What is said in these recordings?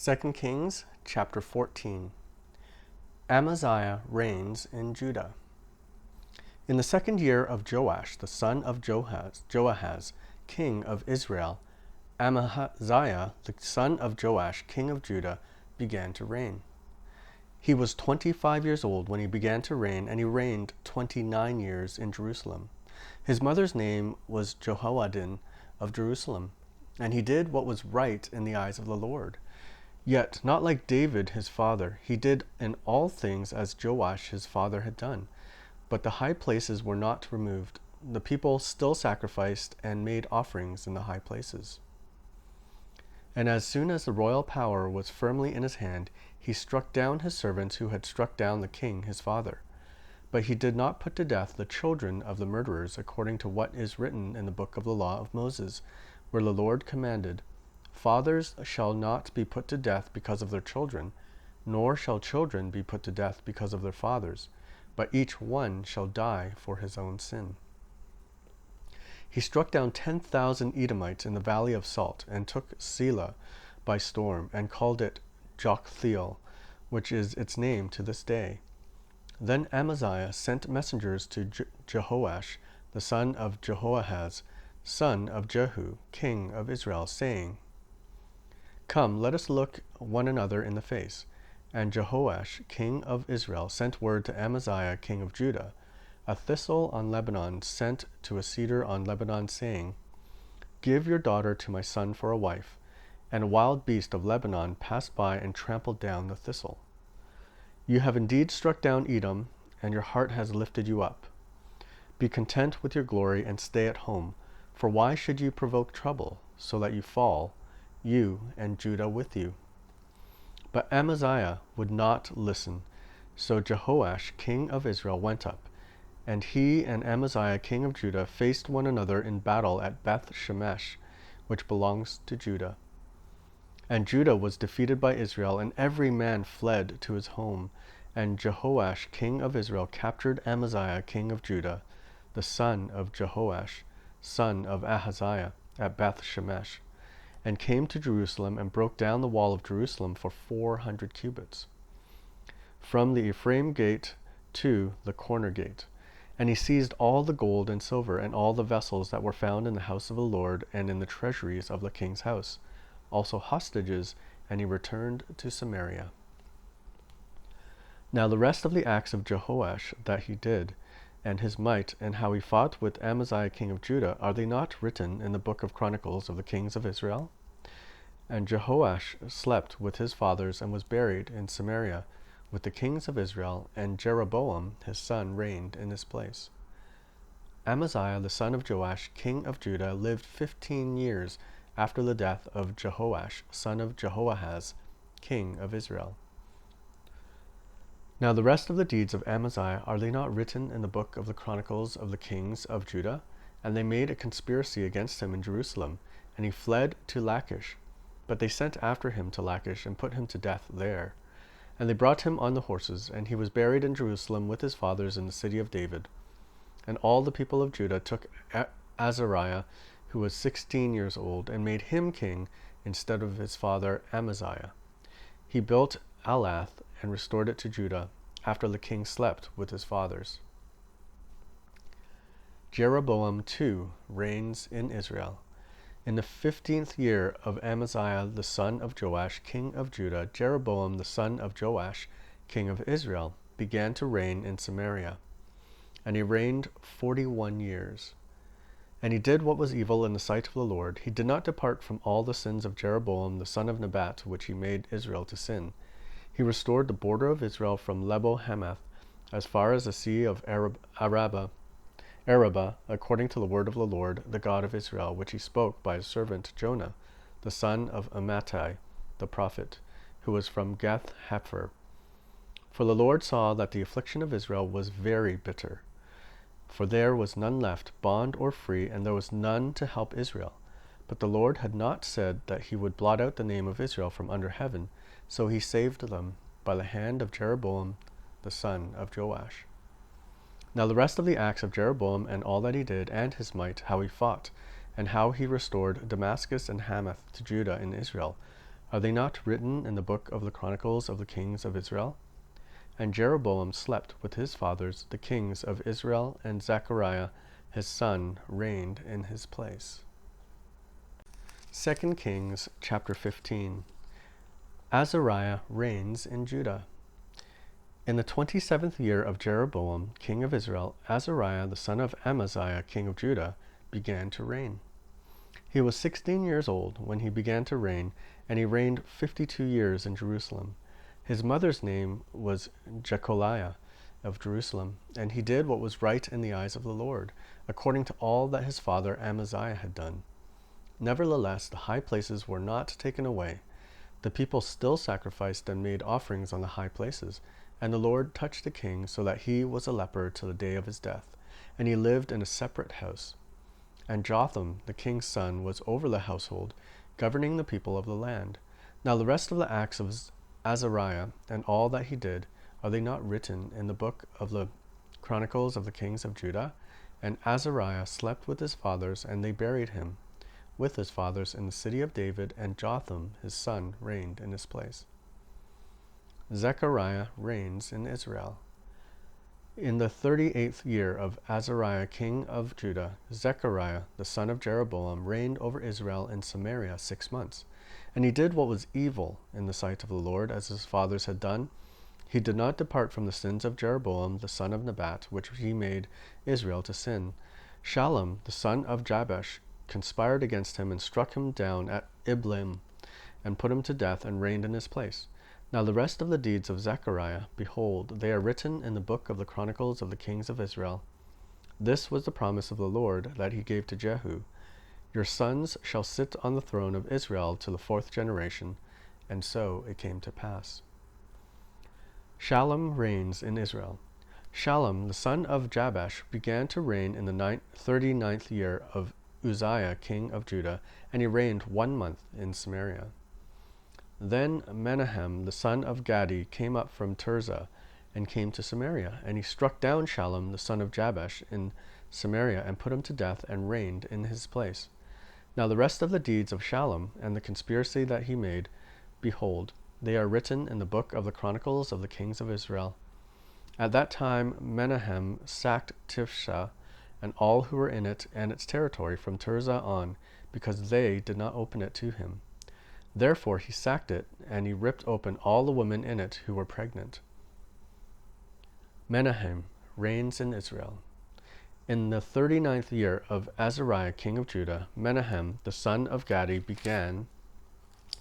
2 Kings chapter 14. Amaziah reigns in Judah. In the second year of Joash, the son of Joahaz, king of Israel, Amaziah, the son of Joash, king of Judah, began to reign. He was 25 years old when he began to reign, and he reigned 29 years in Jerusalem. His mother's name was Jehoaddin of Jerusalem, and he did what was right in the eyes of the Lord. Yet, not like David his father, he did in all things as Joash his father had done. But the high places were not removed. The people still sacrificed and made offerings in the high places. And as soon as the royal power was firmly in his hand, he struck down his servants who had struck down the king his father. But he did not put to death the children of the murderers, according to what is written in the book of the law of Moses, where the Lord commanded, "Fathers shall not be put to death because of their children, nor shall children be put to death because of their fathers, but each one shall die for his own sin." He struck down 10,000 Edomites in the valley of Salt, and took Selah by storm, and called it Joktheel, which is its name to this day. Then Amaziah sent messengers to Jehoash, the son of Jehoahaz, son of Jehu, king of Israel, saying, "Come, let us look one another in the face." And Jehoash, king of Israel, sent word to Amaziah, king of Judah, "A thistle on Lebanon sent to a cedar on Lebanon, saying, Give your daughter to my son for a wife. And a wild beast of Lebanon passed by and trampled down the thistle. You have indeed struck down Edom, and your heart has lifted you up. Be content with your glory and stay at home, for why should you provoke trouble, so that you fall, you and Judah with you?" But Amaziah would not listen. So Jehoash, king of Israel, went up, and he and Amaziah, king of Judah, faced one another in battle at Beth Shemesh, which belongs to Judah. And Judah was defeated by Israel, and every man fled to his home. And Jehoash, king of Israel, captured Amaziah, king of Judah, the son of Jehoash, son of Ahaziah, at Beth Shemesh, and came to Jerusalem and broke down the wall of Jerusalem for 400 cubits, from the Ephraim gate to the corner gate. And he seized all the gold and silver and all the vessels that were found in the house of the Lord and in the treasuries of the king's house, also hostages, and he returned to Samaria. Now the rest of the acts of Jehoash that he did, and his might, and how he fought with Amaziah king of Judah, are they not written in the book of Chronicles of the kings of Israel? And Jehoash slept with his fathers and was buried in Samaria with the kings of Israel, and Jeroboam his son reigned in his place. Amaziah the son of Joash, king of Judah, lived 15 years after the death of Jehoash, son of Jehoahaz, king of Israel. Now the rest of the deeds of Amaziah, are they not written in the book of the Chronicles of the kings of Judah? And they made a conspiracy against him in Jerusalem, and he fled to Lachish. But they sent after him to Lachish, and put him to death there. And they brought him on the horses, and he was buried in Jerusalem with his fathers in the city of David. And all the people of Judah took Azariah, who was 16 years old, and made him king instead of his father Amaziah. He built Elath and restored it to Judah, after the king slept with his fathers. Jeroboam too reigns in Israel. In the 15th year of Amaziah the son of Joash, king of Judah, Jeroboam the son of Joash, king of Israel, began to reign in Samaria. And he reigned 41 years. And he did what was evil in the sight of the Lord. He did not depart from all the sins of Jeroboam the son of Nebat, which he made Israel to sin. He restored the border of Israel from Lebo Hamath as far as the sea of Arabah, according to the word of the Lord, the God of Israel, which he spoke by his servant Jonah, the son of Amittai, the prophet, who was from Gath Hepher. For the Lord saw that the affliction of Israel was very bitter. For there was none left, bond or free, and there was none to help Israel. But the Lord had not said that he would blot out the name of Israel from under heaven, so he saved them by the hand of Jeroboam the son of Joash. Now the rest of the acts of Jeroboam, and all that he did, and his might, how he fought, and how he restored Damascus and Hamath to Judah and Israel, Are they not written in the book of the Chronicles of the kings of Israel? And Jeroboam slept with his fathers, the kings of Israel, and Zechariah his son reigned in his place. 2 Kings chapter 15. Azariah reigns in Judah. In the 27th year of Jeroboam, king of Israel, Azariah the son of Amaziah, king of Judah, began to reign. He was 16 years old when he began to reign, and he reigned 52 years in Jerusalem. His mother's name was Jecoliah of Jerusalem, and he did what was right in the eyes of the Lord, according to all that his father Amaziah had done. Nevertheless, the high places were not taken away. The people still sacrificed and made offerings on the high places, and the Lord touched the king so that he was a leper till the day of his death, and he lived in a separate house. And Jotham, the king's son, was over the household, governing the people of the land. Now the rest of the acts of Azariah and all that he did, are they not written in the book of the Chronicles of the kings of Judah? And Azariah slept with his fathers, and they buried him with his fathers in the city of David, and Jotham his son reigned in his place. Zechariah reigns in Israel. In the 38th year of Azariah king of Judah, Zechariah the son of Jeroboam reigned over Israel in Samaria 6 months. And he did what was evil in the sight of the Lord, as his fathers had done. He did not depart from the sins of Jeroboam the son of Nebat, which he made Israel to sin. Shallum the son of Jabesh conspired against him, and struck him down at Iblim, and put him to death, and reigned in his place. Now the rest of the deeds of Zechariah, behold, they are written in the book of the Chronicles of the kings of Israel. This was the promise of the Lord that he gave to Jehu. Your sons shall sit on the throne of Israel to the 4th generation. And so it came to pass. Shallum reigns in Israel. Shallum, the son of Jabesh, began to reign in the 39th year of Uzziah, king of Judah, and he reigned 1 month in Samaria. Then Menahem, the son of Gadi, came up from Tirzah, and came to Samaria, and he struck down Shallum, the son of Jabesh, in Samaria, and put him to death, and reigned in his place. Now the rest of the deeds of Shallum, and the conspiracy that he made, behold, they are written in the book of the Chronicles of the kings of Israel. At that time Menahem sacked Tifsha, and all who were in it and its territory from Tirzah on, because they did not open it to him. Therefore he sacked it, and he ripped open all the women in it who were pregnant. Menahem reigns in Israel. In the 39th year of Azariah king of Judah, Menahem the son of Gadi began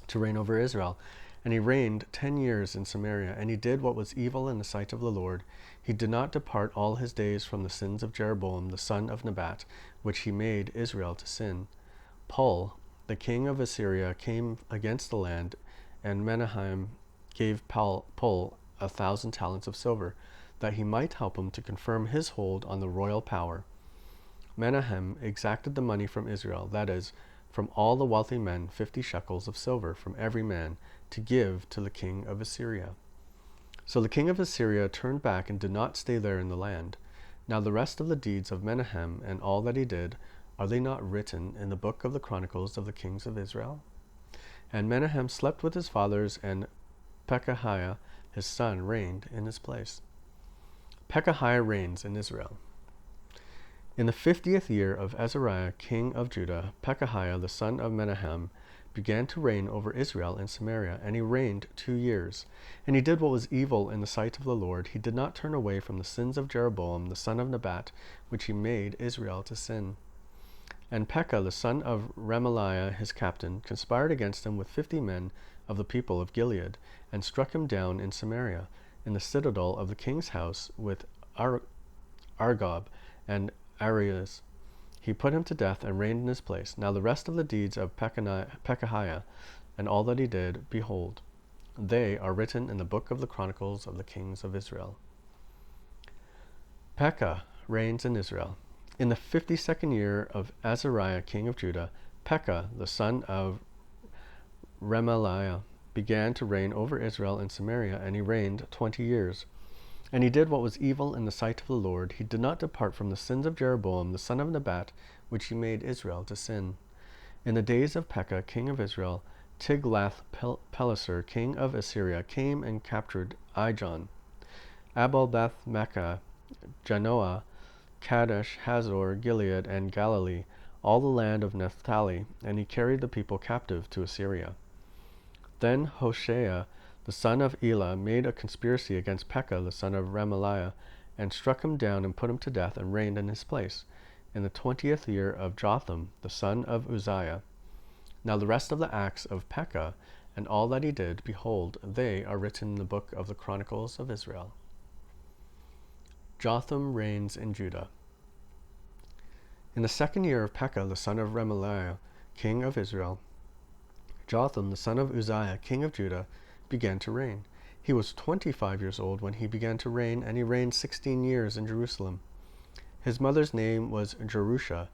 to reign over Israel, and he reigned 10 years in Samaria, and he did what was evil in the sight of the Lord. He did not depart all his days from the sins of Jeroboam the son of Nebat, which he made Israel to sin. Pul, the king of Assyria, came against the land, and Menahem gave Pul 1,000 talents of silver, that he might help him to confirm his hold on the royal power. Menahem exacted the money from Israel, that is, from all the wealthy men, 50 shekels of silver from every man, to give to the king of Assyria. So the king of Assyria turned back and did not stay there in the land. Now the rest of the deeds of Menahem and all that he did, are they not written in the book of the Chronicles of the kings of Israel? And Menahem slept with his fathers, and Pekahiah his son reigned in his place. Pekahiah reigns in Israel. In the 50th year of Azariah king of Judah, Pekahiah the son of Menahem began to reign over Israel in Samaria, and he reigned 2 years. And he did what was evil in the sight of the Lord. He did not turn away from the sins of Jeroboam the son of Nebat, which he made Israel to sin. And Pekah the son of Remaliah his captain conspired against him with 50 men of the people of Gilead, and struck him down in Samaria, in the citadel of the king's house, with Argob and Arias. He put him to death, and reigned in his place. Now the rest of the deeds of Pekahiah, and all that he did, behold, they are written in the book of the Chronicles of the kings of Israel. Pekah reigns in Israel. In the 52nd year of Azariah king of Judah, Pekah the son of Remaliah began to reign over Israel in Samaria, and he reigned 20 years. And he did what was evil in the sight of the Lord. He did not depart from the sins of Jeroboam the son of Nebat, which he made Israel to sin. In the days of Pekah king of Israel, Tiglath-Pileser, king of Assyria, came and captured Ijon, Abel-Beth-Maachah, Janoah, Kadesh, Hazor, Gilead, and Galilee, all the land of Naphtali, and he carried the people captive to Assyria. Then Hoshea, the son of Elah, made a conspiracy against Pekah, the son of Remaliah, and struck him down and put him to death and reigned in his place, in the 20th year of Jotham, the son of Uzziah. Now the rest of the acts of Pekah, and all that he did, behold, they are written in the book of the Chronicles of Israel. Jotham reigns in Judah. In the 2nd year of Pekah, the son of Remaliah, king of Israel, Jotham, the son of Uzziah, king of Judah, began to reign. He was 25 years old when he began to reign, and he reigned 16 years in Jerusalem. His mother's name was Jerusha,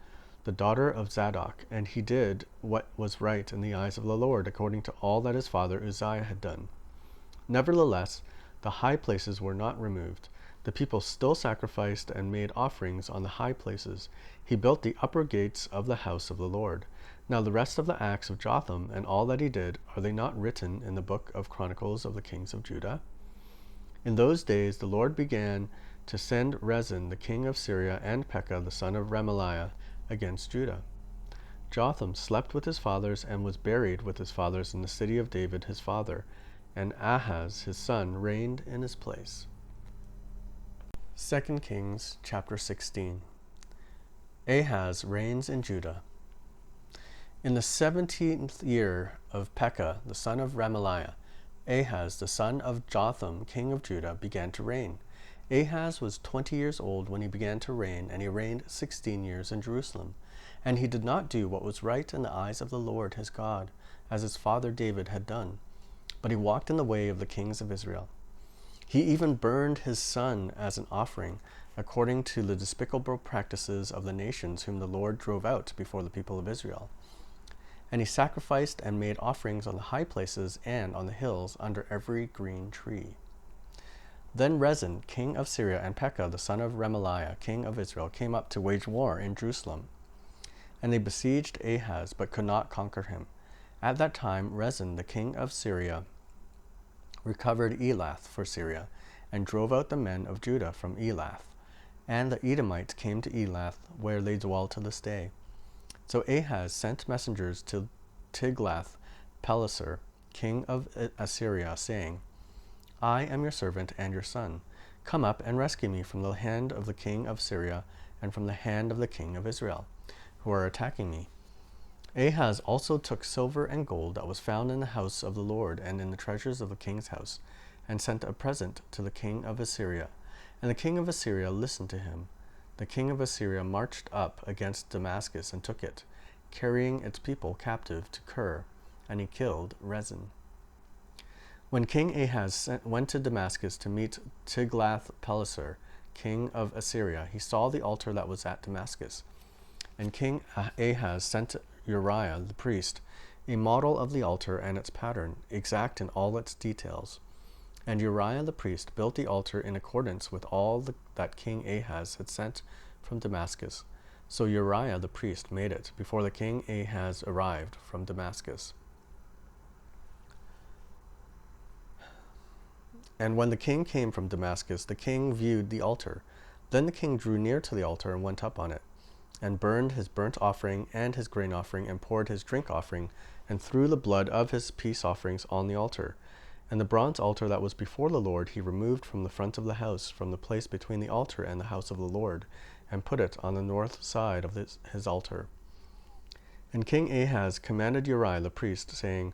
the daughter of Zadok, and he did what was right in the eyes of the Lord, according to all that his father Uzziah had done. Nevertheless, the high places were not removed. The people still sacrificed and made offerings on the high places. He built the upper gates of the house of the Lord. Now the rest of the acts of Jotham and all that he did, are they not written in the book of Chronicles of the kings of Judah? In those days the Lord began to send Rezin, the king of Syria, and Pekah, the son of Remaliah, against Judah. Jotham slept with his fathers and was buried with his fathers in the city of David his father, and Ahaz his son reigned in his place. 2 Kings chapter 16. Ahaz reigns in Judah. In the 17th year of Pekah, the son of Remaliah, Ahaz, the son of Jotham, king of Judah, began to reign. Ahaz was 20 years old when he began to reign, and he reigned 16 years in Jerusalem. And he did not do what was right in the eyes of the Lord his God, as his father David had done, but he walked in the way of the kings of Israel. He even burned his son as an offering, according to the despicable practices of the nations whom the Lord drove out before the people of Israel. And he sacrificed and made offerings on the high places and on the hills under every green tree. Then Rezin, king of Syria, and Pekah, the son of Remaliah, king of Israel, came up to wage war in Jerusalem. And they besieged Ahaz, but could not conquer him. At that time Rezin, the king of Syria, recovered Elath for Syria, and drove out the men of Judah from Elath. And the Edomites came to Elath, where they dwell to this day. So Ahaz sent messengers to Tiglath-Pileser, king of Assyria, saying, I am your servant and your son. Come up and rescue me from the hand of the king of Syria and from the hand of the king of Israel, who are attacking me. Ahaz also took silver and gold that was found in the house of the Lord and in the treasures of the king's house, and sent a present to the king of Assyria. And the king of Assyria listened to him. The king of Assyria marched up against Damascus and took it, carrying its people captive to Kir, and he killed Rezin. When King Ahaz went to Damascus to meet Tiglath-Pileser, king of Assyria, he saw the altar that was at Damascus. And King Ahaz sent Uriah the priest a model of the altar and its pattern, exact in all its details. And Uriah the priest built the altar in accordance with all that King Ahaz had sent from Damascus. So Uriah the priest made it before the king Ahaz arrived from Damascus. And when the king came from Damascus, the king viewed the altar. Then the king drew near to the altar and went up on it, and burned his burnt offering and his grain offering, and poured his drink offering, and threw the blood of his peace offerings on the altar. And the bronze altar that was before the Lord he removed from the front of the house, from the place between the altar and the house of the Lord, and put it on the north side of his altar. And King Ahaz commanded Uriah the priest, saying,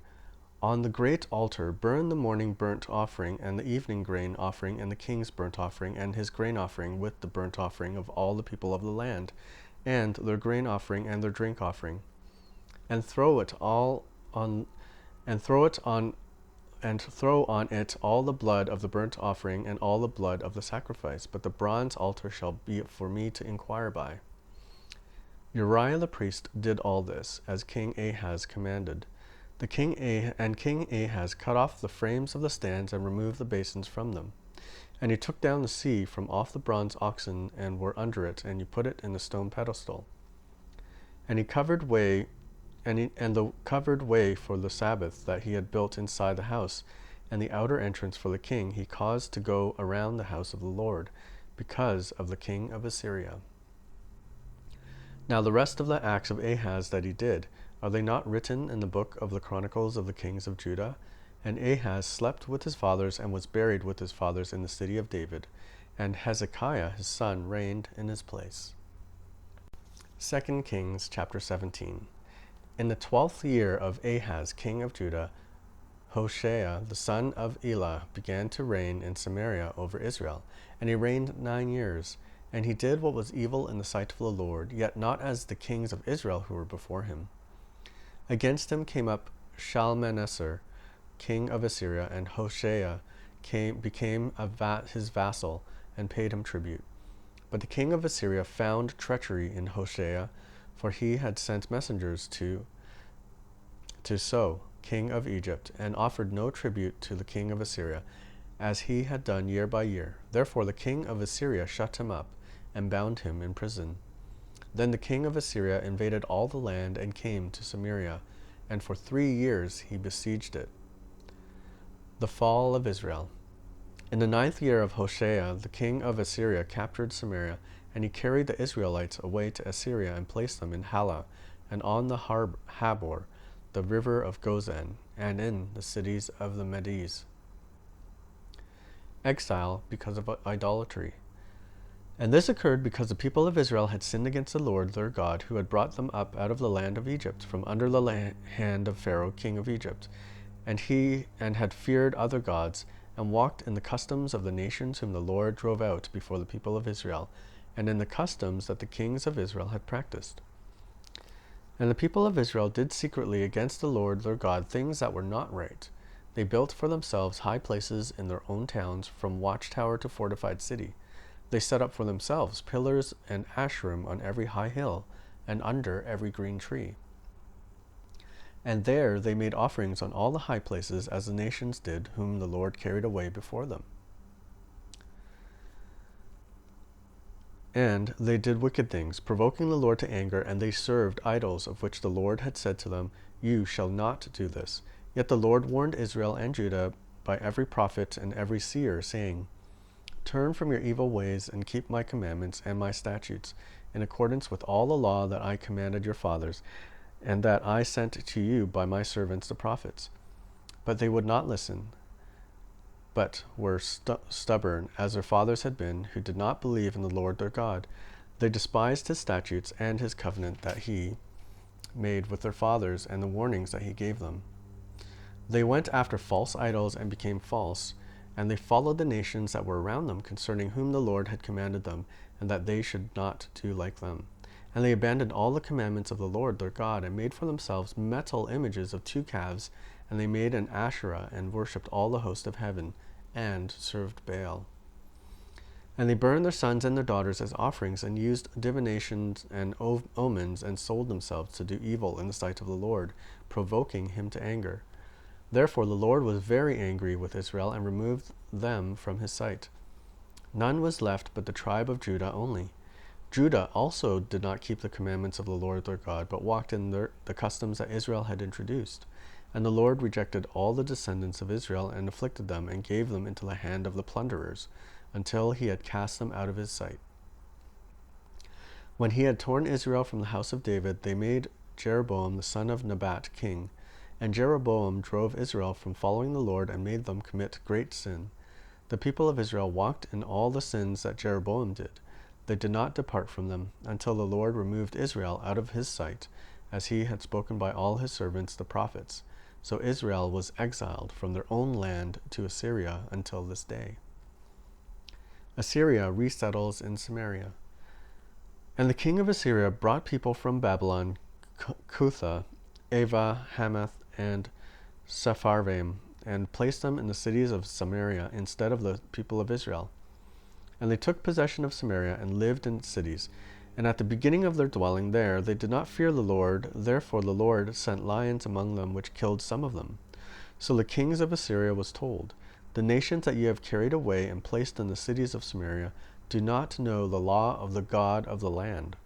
On the great altar burn the morning burnt offering, and the evening grain offering, and the king's burnt offering, and his grain offering, with the burnt offering of all the people of the land, and their grain offering and their drink offering. And throw on it all the blood of the burnt offering and all the blood of the sacrifice, but the bronze altar shall be for me to inquire by. Uriah the priest did all this, as King Ahaz commanded. King Ahaz cut off the frames of the stands and removed the basins from them. And he took down the sea from off the bronze oxen and were under it, and he put it in the stone pedestal. And he covered way and the covered way for the Sabbath that he had built inside the house, and the outer entrance for the king, he caused to go around the house of the Lord, because of the king of Assyria. Now the rest of the acts of Ahaz that he did, are they not written in the book of the Chronicles of the kings of Judah? And Ahaz slept with his fathers and was buried with his fathers in the city of David, and Hezekiah his son reigned in his place. 2 Kings chapter 17. In the 12th year of Ahaz king of Judah, Hoshea the son of Elah began to reign in Samaria over Israel, and he reigned 9 years. And he did what was evil in the sight of the Lord, yet not as the kings of Israel who were before him. Against him came up Shalmaneser, king of Assyria, and Hoshea became his vassal and paid him tribute. But the king of Assyria found treachery in Hoshea, for he had sent messengers to So, king of Egypt, and offered no tribute to the king of Assyria, as he had done year by year. Therefore the king of Assyria shut him up, and bound him in prison. Then the king of Assyria invaded all the land and came to Samaria, and for 3 years he besieged it. The fall of Israel. In the 9th year of Hoshea, the king of Assyria captured Samaria, and he carried the Israelites away to Assyria and placed them in Halah, and on the Habor, the river of Gozan, and in the cities of the Medes. Exile because of idolatry. And this occurred because the people of Israel had sinned against the Lord their God, who had brought them up out of the land of Egypt, from under the hand of Pharaoh king of Egypt, and had feared other gods, and walked in the customs of the nations whom the Lord drove out before the people of Israel, and in the customs that the kings of Israel had practiced. And the people of Israel did secretly against the Lord their God things that were not right. They built for themselves high places in their own towns, from watchtower to fortified city. They set up for themselves pillars and Asherim on every high hill, and under every green tree. And there they made offerings on all the high places, as the nations did, whom the Lord carried away before them. And they did wicked things, provoking the Lord to anger, and they served idols, of which the Lord had said to them, "You shall not do this." Yet the Lord warned Israel and Judah by every prophet and every seer, saying, "Turn from your evil ways and keep my commandments and my statutes, in accordance with all the law that I commanded your fathers, and that I sent to you by my servants the prophets." But they would not listen, but were stubborn, as their fathers had been, who did not believe in the Lord their God. They despised his statutes and his covenant that he made with their fathers, and the warnings that he gave them. They went after false idols and became false, and they followed the nations that were around them, concerning whom the Lord had commanded them, and that they should not do like them. And they abandoned all the commandments of the Lord their God, and made for themselves metal images of 2 calves, and they made an Asherah, and worshipped all the host of heaven, and served Baal. And they burned their sons and their daughters as offerings, and used divinations and omens, and sold themselves to do evil in the sight of the Lord, provoking him to anger. Therefore the Lord was very angry with Israel, and removed them from his sight. None was left but the tribe of Judah only. Judah also did not keep the commandments of the Lord their God, but walked in the customs that Israel had introduced. And the Lord rejected all the descendants of Israel, and afflicted them, and gave them into the hand of the plunderers, until he had cast them out of his sight. When he had torn Israel from the house of David, they made Jeroboam the son of Nebat king. And Jeroboam drove Israel from following the Lord, and made them commit great sin. The people of Israel walked in all the sins that Jeroboam did. They did not depart from them, until the Lord removed Israel out of his sight, as he had spoken by all his servants the prophets. So Israel was exiled from their own land to Assyria until this day. Assyria resettles in Samaria. And the king of Assyria brought people from Babylon, Cutha, Ava, Hamath, and Sepharvaim, and placed them in the cities of Samaria instead of the people of Israel. And they took possession of Samaria, and lived in cities. And at the beginning of their dwelling there, they did not fear the Lord. Therefore the Lord sent lions among them, which killed some of them. So the kings of Assyria was told, "The nations that ye have carried away and placed in the cities of Samaria do not know the law of the God of the land."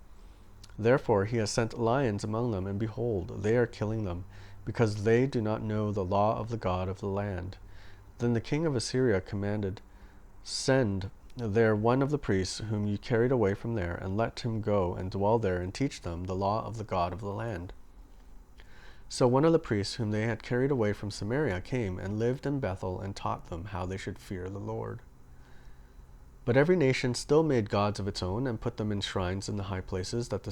Therefore he has sent lions among them, and behold, they are killing them, because they do not know the law of the God of the land. Then the king of Assyria commanded, Send there one of the priests whom you carried away from there, and let him go and dwell there and teach them the law of the God of the land. So one of the priests whom they had carried away from Samaria came and lived in Bethel and taught them how they should fear the Lord. But every nation still made gods of its own and put them in shrines in the high places that the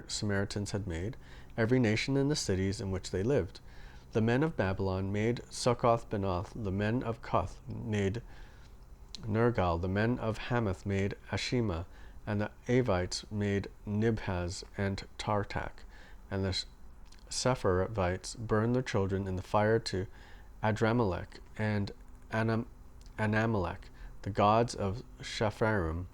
Samaritans had made, every nation in the cities in which they lived. The men of Babylon made Succoth-Benoth, the men of Cuth made Nergal, the men of Hamath made Ashima, and the Avites made Nibhaz and Tartak, and the Sepharvites burned their children in the fire to Adramelech and Anamelech, the gods of Shepharim.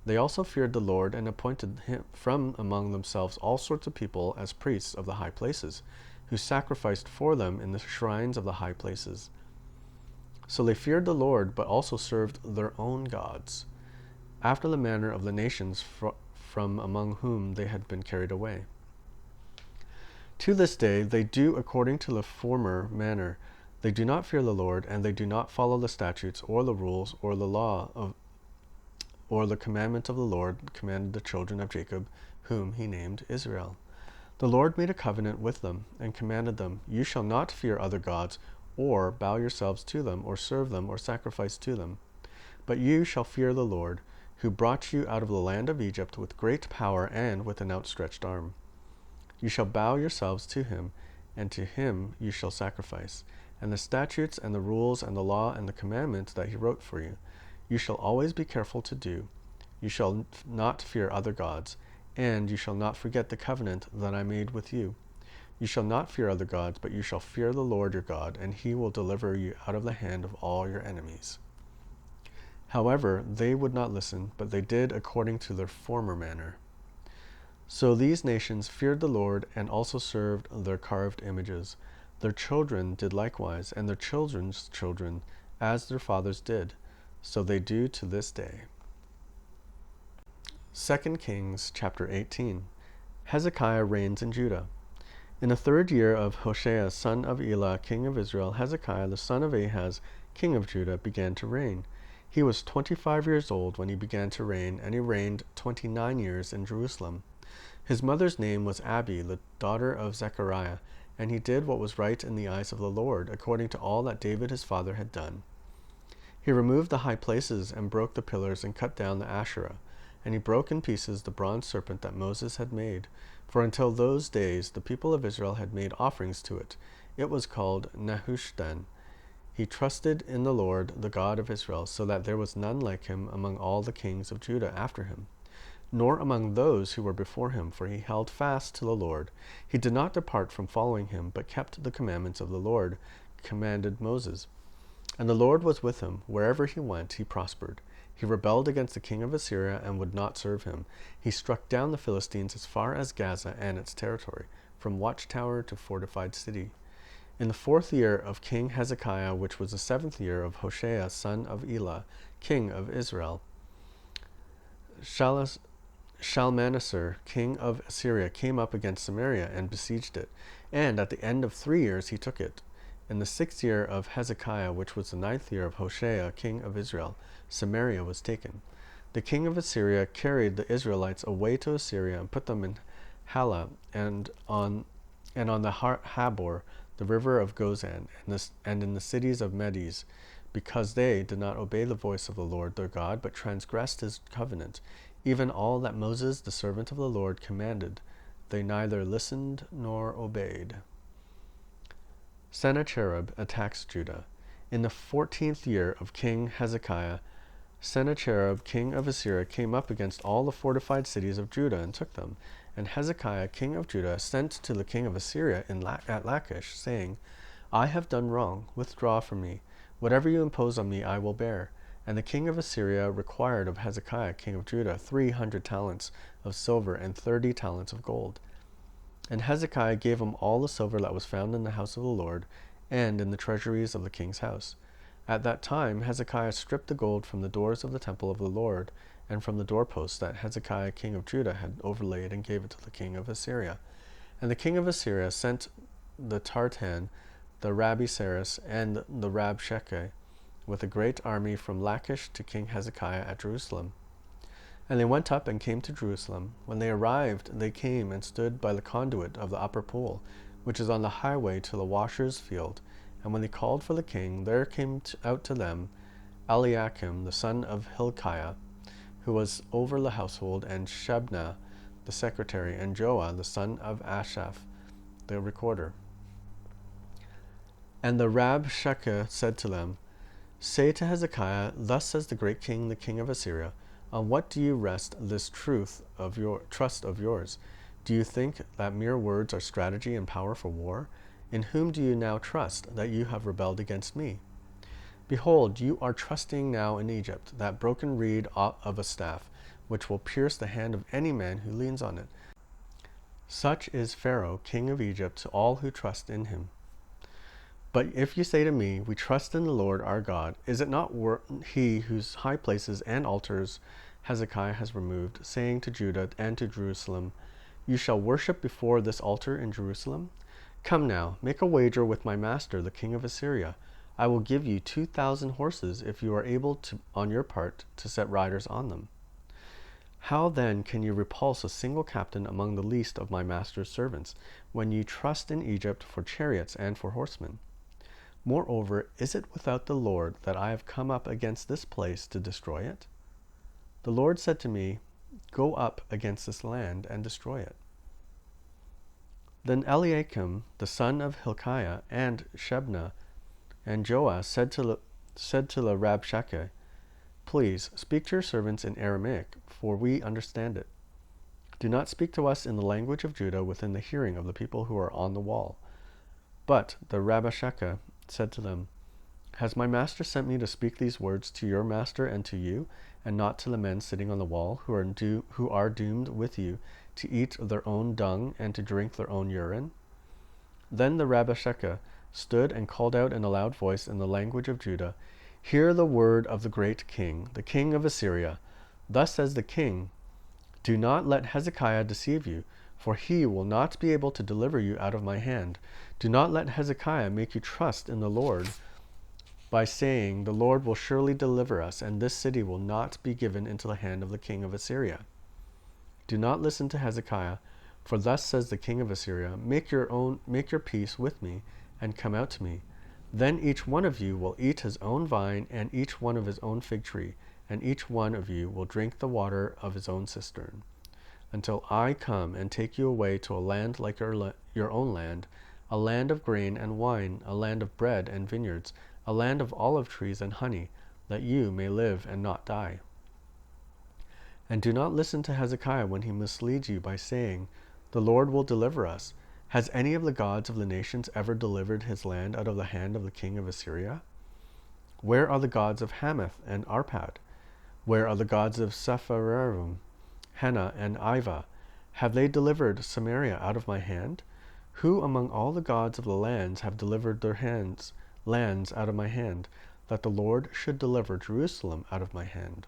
They also feared the Lord and appointed him from among themselves all sorts of people as priests of the high places, who sacrificed for them in the shrines of the high places. So they feared the Lord, but also served their own gods, after the manner of the nations from among whom they had been carried away. To this day they do according to the former manner. They do not fear the Lord, and they do not follow the statutes or the rules or the law of or the commandment of the Lord commanded the children of Jacob, whom he named Israel. The Lord made a covenant with them and commanded them, You shall not fear other gods, or bow yourselves to them, or serve them, or sacrifice to them. But you shall fear the Lord, who brought you out of the land of Egypt with great power and with an outstretched arm. You shall bow yourselves to him, and to him you shall sacrifice. And the statutes and the rules and the law and the commandments that he wrote for you, you shall always be careful to do. You shall not fear other gods, and you shall not forget the covenant that I made with you. You shall not fear other gods, but you shall fear the Lord your God, and he will deliver you out of the hand of all your enemies. However, they would not listen, but they did according to their former manner. So these nations feared the Lord and also served their carved images. Their children did likewise, and their children's children, as their fathers did. So they do to this day. 2 Kings chapter 18. Hezekiah reigns in Judah. In the 3rd year of Hoshea, son of Elah, king of Israel, Hezekiah, the son of Ahaz, king of Judah, began to reign. He was 25 years old when he began to reign, and he reigned 29 years in Jerusalem. His mother's name was Abi, the daughter of Zechariah, and he did what was right in the eyes of the Lord, according to all that David his father had done. He removed the high places and broke the pillars and cut down the Asherah, and he broke in pieces the bronze serpent that Moses had made. For until those days the people of Israel had made offerings to it. It was called Nehushtan. He trusted in the Lord, the God of Israel, so that there was none like him among all the kings of Judah after him, nor among those who were before him, for he held fast to the Lord. He did not depart from following him, but kept the commandments of the Lord, commanded Moses. And the Lord was with him. Wherever he went, he prospered. He rebelled against the king of Assyria and would not serve him. He struck down the Philistines as far as Gaza and its territory, from watchtower to fortified city. In the 4th year of King Hezekiah, which was the 7th year of Hoshea, son of Elah, king of Israel, Shalmaneser, king of Assyria, came up against Samaria and besieged it, and at the end of 3 years he took it. In the 6th year of Hezekiah, which was the 9th year of Hoshea, king of Israel, Samaria was taken. The king of Assyria carried the Israelites away to Assyria and put them in Halah and on the Habor, the river of Gozan, and in the cities of Medes, because they did not obey the voice of the Lord their God, but transgressed his covenant, even all that Moses, the servant of the Lord, commanded. They neither listened nor obeyed. Sennacherib attacks Judah. In the 14th year of King Hezekiah, Sennacherib, king of Assyria, came up against all the fortified cities of Judah and took them. And Hezekiah, king of Judah, sent to the king of Assyria at Lachish, saying, I have done wrong. Withdraw from me. Whatever you impose on me, I will bear. And the king of Assyria required of Hezekiah, king of Judah, 300 talents of silver and 30 talents of gold. And Hezekiah gave him all the silver that was found in the house of the Lord and in the treasuries of the king's house. At that time Hezekiah stripped the gold from the doors of the temple of the Lord and from the doorposts that Hezekiah king of Judah had overlaid, and gave it to the king of Assyria. And the king of Assyria sent the Tartan, the Rabsaris, and the Rabshakeh with a great army from Lachish to King Hezekiah at Jerusalem. And they went up and came to Jerusalem. When they arrived, they came and stood by the conduit of the upper pool, which is on the highway to the washer's field. And when they called for the king, there came out to them Eliakim, the son of Hilkiah, who was over the household, and Shebna, the secretary, and Joah, the son of Asaph, the recorder. And the Rabshakeh said to them, Say to Hezekiah, Thus says the great king, the king of Assyria, On what do you rest this trust of yours? Do you think that mere words are strategy and power for war? In whom do you now trust, that you have rebelled against me? Behold, you are trusting now in Egypt, that broken reed of a staff, which will pierce the hand of any man who leans on it. Such is Pharaoh, king of Egypt, to all who trust in him. But if you say to me, We trust in the Lord our God, is it not he whose high places and altars Hezekiah has removed, saying to Judah and to Jerusalem, You shall worship before this altar in Jerusalem? Come now, make a wager with my master, the king of Assyria. I will give you 2,000 horses if you are able to, on your part, to set riders on them. How then can you repulse a single captain among the least of my master's servants, when you trust in Egypt for chariots and for horsemen? Moreover, is it without the Lord that I have come up against this place to destroy it? The Lord said to me, Go up against this land and destroy it. Then Eliakim, the son of Hilkiah, and Shebna, and Joah said to the Rabshakeh, Please speak to your servants in Aramaic, for we understand it. Do not speak to us in the language of Judah within the hearing of the people who are on the wall. But the Rabshakeh said to them, Has my master sent me to speak these words to your master and to you, and not to the men sitting on the wall, who are doomed with you to eat their own dung and to drink their own urine? Then the Rabshakeh stood and called out in a loud voice in the language of Judah, Hear the word of the great king, the king of Assyria. Thus says the king, Do not let Hezekiah deceive you, for he will not be able to deliver you out of my hand. Do not let Hezekiah make you trust in the Lord by saying, The Lord will surely deliver us, and this city will not be given into the hand of the king of Assyria. Do not listen to Hezekiah, for thus says the king of Assyria, Make your peace with me, and come out to me. Then each one of you will eat his own vine, and each one of his own fig tree, and each one of you will drink the water of his own cistern, until I come and take you away to a land like your own land, a land of grain and wine, a land of bread and vineyards, a land of olive trees and honey, that you may live and not die. And do not listen to Hezekiah when he misleads you by saying, The Lord will deliver us. Has any of the gods of the nations ever delivered his land out of the hand of the king of Assyria? Where are the gods of Hamath and Arpad? Where are the gods of Sepharvaim, Hena, and Iva? Have they delivered Samaria out of my hand? Who among all the gods of the lands have delivered their lands out of my hand, that the Lord should deliver Jerusalem out of my hand?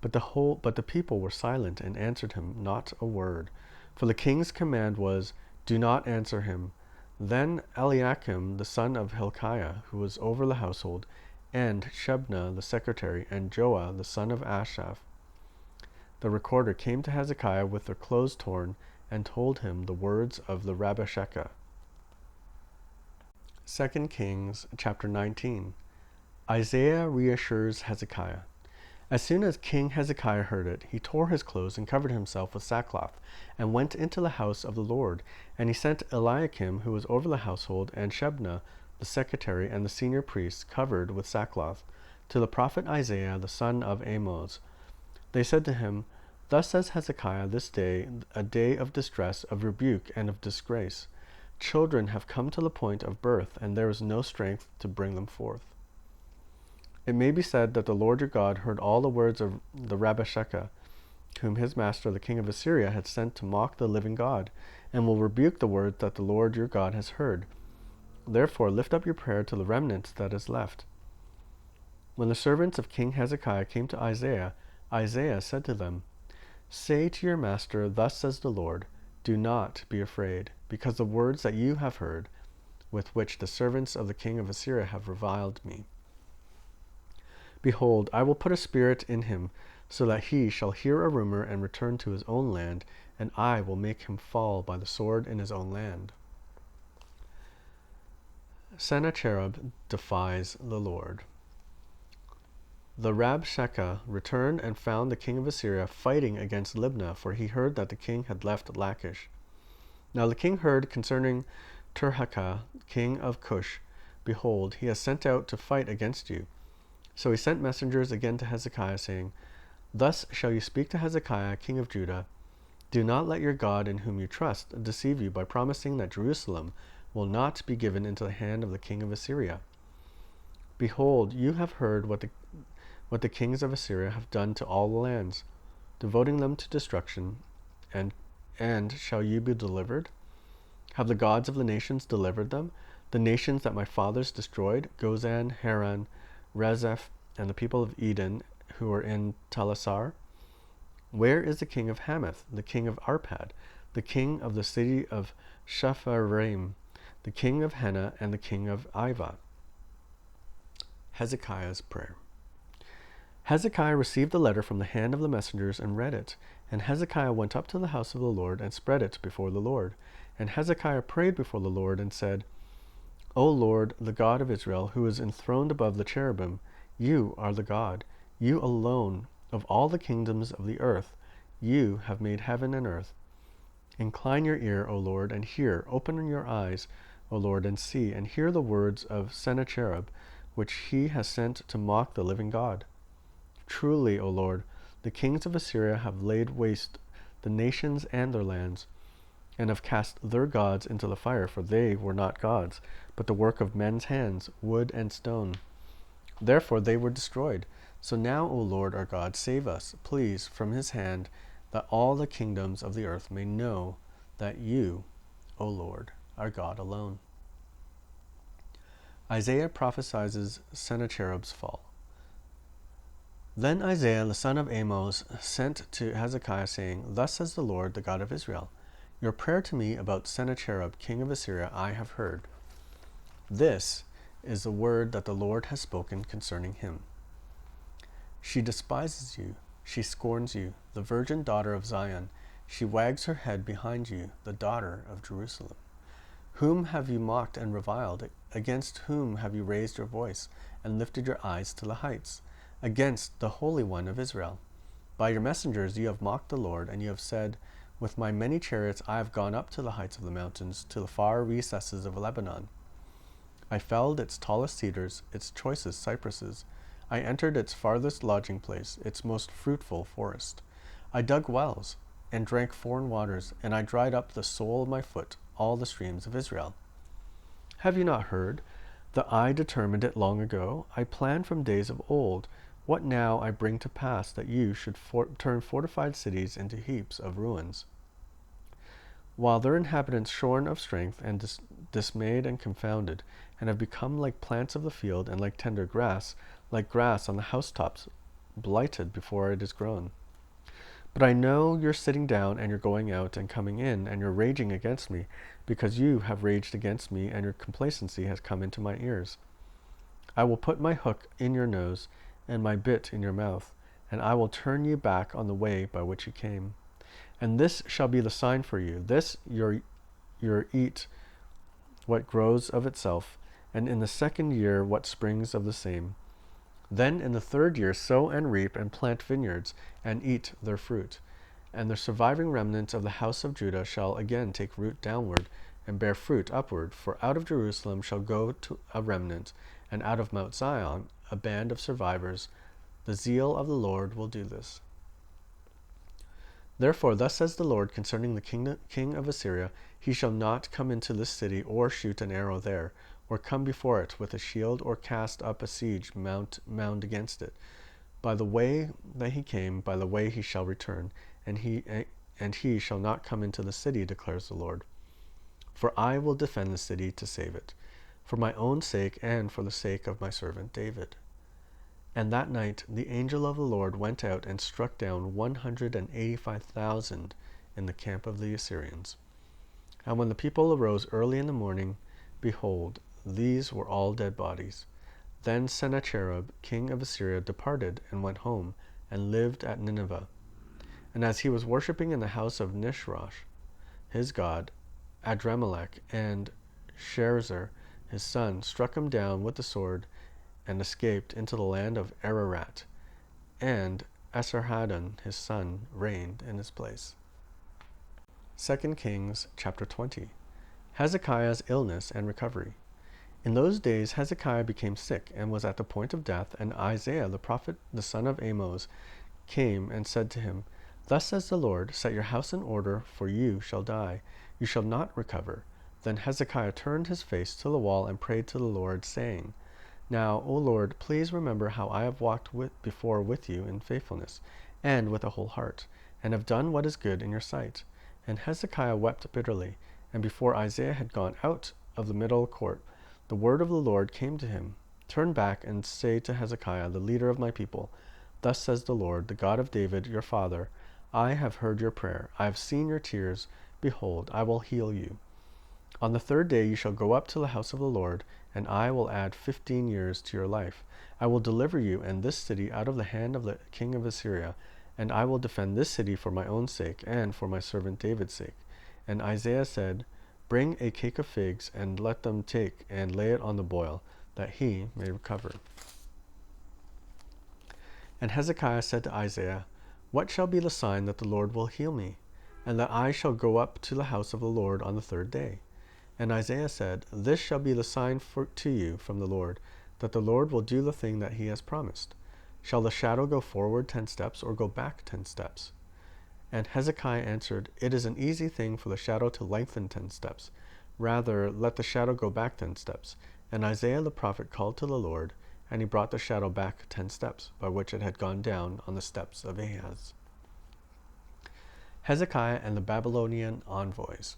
But the people were silent and answered him not a word. For the king's command was, Do not answer him. Then Eliakim, the son of Hilkiah, who was over the household, and Shebna, the secretary, and Joah, the son of Asaph, the recorder, came to Hezekiah with their clothes torn, and told him the words of the Rabshakeh. 2 Kings chapter 19. Isaiah reassures Hezekiah. As soon as King Hezekiah heard it, he tore his clothes and covered himself with sackcloth, and went into the house of the Lord. And he sent Eliakim, who was over the household, and Shebna, the secretary, and the senior priests, covered with sackcloth, to the prophet Isaiah, the son of Amoz. They said to him, Thus says Hezekiah, this day, a day of distress, of rebuke, and of disgrace. Children have come to the point of birth, and there is no strength to bring them forth. It may be said that the Lord your God heard all the words of the Rabshakeh, whom his master, the king of Assyria, had sent to mock the living God, and will rebuke the words that the Lord your God has heard. Therefore lift up your prayer to the remnant that is left." When the servants of King Hezekiah came to Isaiah, Isaiah said to them, "Say to your master, thus says the Lord, do not be afraid, because the words that you have heard, with which the servants of the king of Assyria have reviled me. Behold, I will put a spirit in him, so that he shall hear a rumor and return to his own land, and I will make him fall by the sword in his own land." Sennacherib defies the Lord. The Rabshakeh returned and found the king of Assyria fighting against Libnah, for he heard that the king had left Lachish. Now the king heard concerning Tirhakah, king of Cush, "Behold, he has sent out to fight against you." So he sent messengers again to Hezekiah, saying, "Thus shall you speak to Hezekiah, king of Judah. Do not let your God in whom you trust deceive you by promising that Jerusalem will not be given into the hand of the king of Assyria. Behold, you have heard what the kings of Assyria have done to all the lands, devoting them to destruction, and shall you be delivered? Have the gods of the nations delivered them, the nations that my fathers destroyed, Gozan, Haran, Rezeph, and the people of Eden who are in Telassar? Where is the king of Hamath, the king of Arpad, the king of the city of Shepharvaim, the king of Hena, and the king of Ivah?" Hezekiah's prayer. Hezekiah received the letter from the hand of the messengers and read it. And Hezekiah went up to the house of the Lord and spread it before the Lord. And Hezekiah prayed before the Lord and said, "O Lord, the God of Israel, who is enthroned above the cherubim, you are the God, you alone of all the kingdoms of the earth. You have made heaven and earth. Incline your ear, O Lord, and hear. Open your eyes, O Lord, and see, and hear the words of Sennacherib, which he has sent to mock the living God. Truly, O Lord, the kings of Assyria have laid waste the nations and their lands, and have cast their gods into the fire, for they were not gods, but the work of men's hands, wood and stone. Therefore they were destroyed. So now, O Lord our God, save us, please, from his hand, that all the kingdoms of the earth may know that you, O Lord, are God alone." Isaiah prophesies Sennacherib's fall. Then Isaiah the son of Amos sent to Hezekiah, saying, "Thus says the Lord, the God of Israel, your prayer to me about Sennacherib, king of Assyria, I have heard. This is the word that the Lord has spoken concerning him. She despises you, she scorns you, the virgin daughter of Zion. She wags her head behind you, the daughter of Jerusalem. Whom have you mocked and reviled? Against whom have you raised your voice and lifted your eyes to the heights? Against the Holy One of Israel. By your messengers you have mocked the Lord, and you have said, with my many chariots I have gone up to the heights of the mountains, to the far recesses of Lebanon. I felled its tallest cedars, its choicest cypresses. I entered its farthest lodging place, its most fruitful forest. I dug wells, and drank foreign waters, and I dried up the sole of my foot, all the streams of Israel. Have you not heard? That I determined it long ago, I planned from days of old. What now I bring to pass, that you should turn fortified cities into heaps of ruins, while their inhabitants shorn of strength and dismayed and confounded, and have become like plants of the field, and like tender grass, like grass on the housetops, blighted before it is grown. But I know you're sitting down, and you're going out and coming in, and you're raging against me, because you have raged against me, and your complacency has come into my ears. I will put my hook in your nose, and my bit in your mouth, and I will turn you back on the way by which you came. And this shall be the sign for you. This your eat what grows of itself, and in the second year what springs of the same. Then in the third year sow and reap and plant vineyards, and eat their fruit. And the surviving remnant of the house of Judah shall again take root downward, and bear fruit upward. For out of Jerusalem shall go to a remnant, and out of Mount Zion a band of survivors. The zeal of the Lord will do this. Therefore thus says the Lord concerning the king of Assyria, he shall not come into this city, or shoot an arrow there, or come before it with a shield, or cast up a siege mound against it. By the way that he came, by the way he shall return, and he shall not come into the city, declares the Lord. For I will defend the city to save it. for my own sake and for the sake of my servant David. And that night the angel of the Lord went out and struck down 185,000 in the camp of the Assyrians. And when the people arose early in the morning, behold, these were all dead bodies. Then Sennacherib, king of Assyria, departed and went home, and lived at Nineveh. And as he was worshipping in the house of Nisroch, his god, Adrammelech and Sharezer, his son, struck him down with the sword, and escaped into the land of Ararat. And Esarhaddon, his son, reigned in his place. 2 Kings chapter 20. Hezekiah's illness and recovery. In those days Hezekiah became sick and was at the point of death, and Isaiah the prophet, the son of Amoz, came and said to him, Thus says the Lord, set your house in order, for you shall die. You shall not recover. Then Hezekiah turned his face to the wall and prayed to the Lord, saying, Now, O Lord, please remember how I have walked before with you in faithfulness, and with a whole heart, and have done what is good in your sight. And Hezekiah wept bitterly. And before Isaiah had gone out of the middle court, the word of the Lord came to him, Turn back and say to Hezekiah, the leader of my people, Thus says the Lord, the God of David, your father, I have heard your prayer. I have seen your tears. Behold, I will heal you. On the third day you shall go up to the house of the Lord, and I will add 15 years to your life. I will deliver you and this city out of the hand of the king of Assyria, and I will defend this city for my own sake and for my servant David's sake. And Isaiah said, Bring a cake of figs, and let them take and lay it on the boil, that he may recover. And Hezekiah said to Isaiah, What shall be the sign that the Lord will heal me, and that I shall go up to the house of the Lord on the third day? And Isaiah said, This shall be the sign to you from the Lord, that the Lord will do the thing that he has promised. Shall the shadow go forward 10 steps, or go back 10 steps? And Hezekiah answered, It is an easy thing for the shadow to lengthen 10 steps. Rather, let the shadow go back 10 steps. And Isaiah the prophet called to the Lord, and he brought the shadow back 10 steps, by which it had gone down on the steps of Ahaz. Hezekiah and the Babylonian envoys.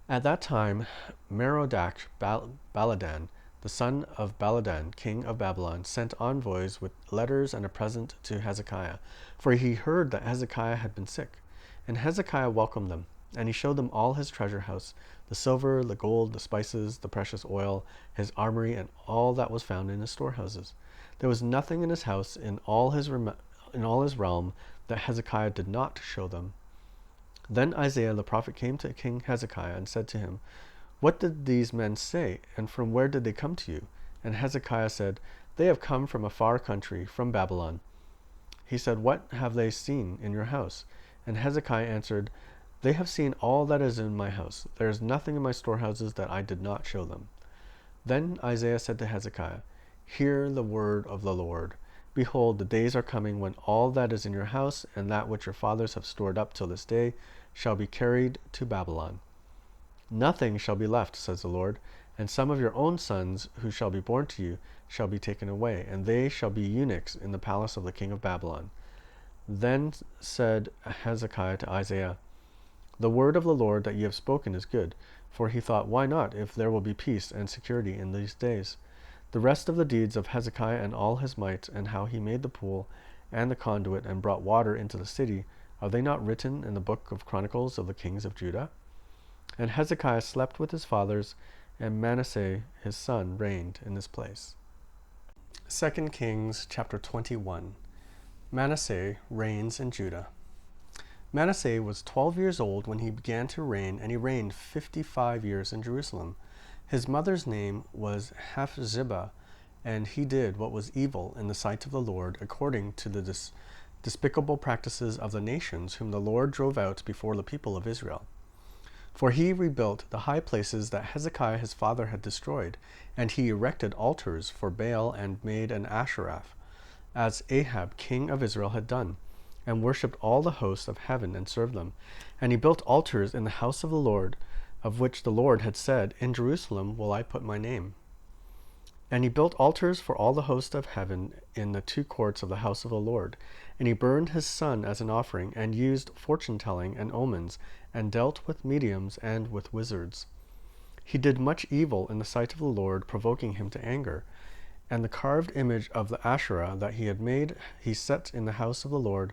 At that time, Merodach-Baladan, the son of Baladan, king of Babylon, sent envoys with letters and a present to Hezekiah, for he heard that Hezekiah had been sick. And Hezekiah welcomed them, and he showed them all his treasure house, the silver, the gold, the spices, the precious oil, his armory, and all that was found in his storehouses. There was nothing in his house, in all his realm, that Hezekiah did not show them. Then Isaiah the prophet came to King Hezekiah and said to him, What did these men say, and from where did they come to you? And Hezekiah said, They have come from a far country, from Babylon. He said, What have they seen in your house? And Hezekiah answered, They have seen all that is in my house. There is nothing in my storehouses that I did not show them. Then Isaiah said to Hezekiah, Hear the word of the Lord. Behold, the days are coming when all that is in your house, and that which your fathers have stored up till this day, shall be carried to Babylon. Nothing shall be left, says the Lord, and some of your own sons who shall be born to you shall be taken away, and they shall be eunuchs in the palace of the king of Babylon. Then said Hezekiah to Isaiah, The word of the Lord that you have spoken is good. For he thought, Why not, if there will be peace and security in these days? The rest of the deeds of Hezekiah and all his might, and how he made the pool and the conduit and brought water into the city, are they not written in the book of Chronicles of the kings of Judah? And Hezekiah slept with his fathers, and Manasseh his son reigned in his place. 2 Kings chapter 21. Manasseh reigns in Judah. Manasseh was 12 years old when he began to reign, and he reigned 55 years in Jerusalem. His mother's name was Hephzibah, and he did what was evil in the sight of the Lord, according to the despicable practices of the nations whom the Lord drove out before the people of Israel. For he rebuilt the high places that Hezekiah his father had destroyed, and he erected altars for Baal and made an Asherah, as Ahab king of Israel had done, and worshipped all the hosts of heaven and served them. And he built altars in the house of the Lord, of which the Lord had said, In Jerusalem will I put my name. And he built altars for all the host of heaven in the 2 courts of the house of the Lord. And he burned his son as an offering, and used fortune-telling and omens, and dealt with mediums and with wizards. He did much evil in the sight of the Lord, provoking him to anger. And the carved image of the Asherah that he had made, he set in the house of the Lord,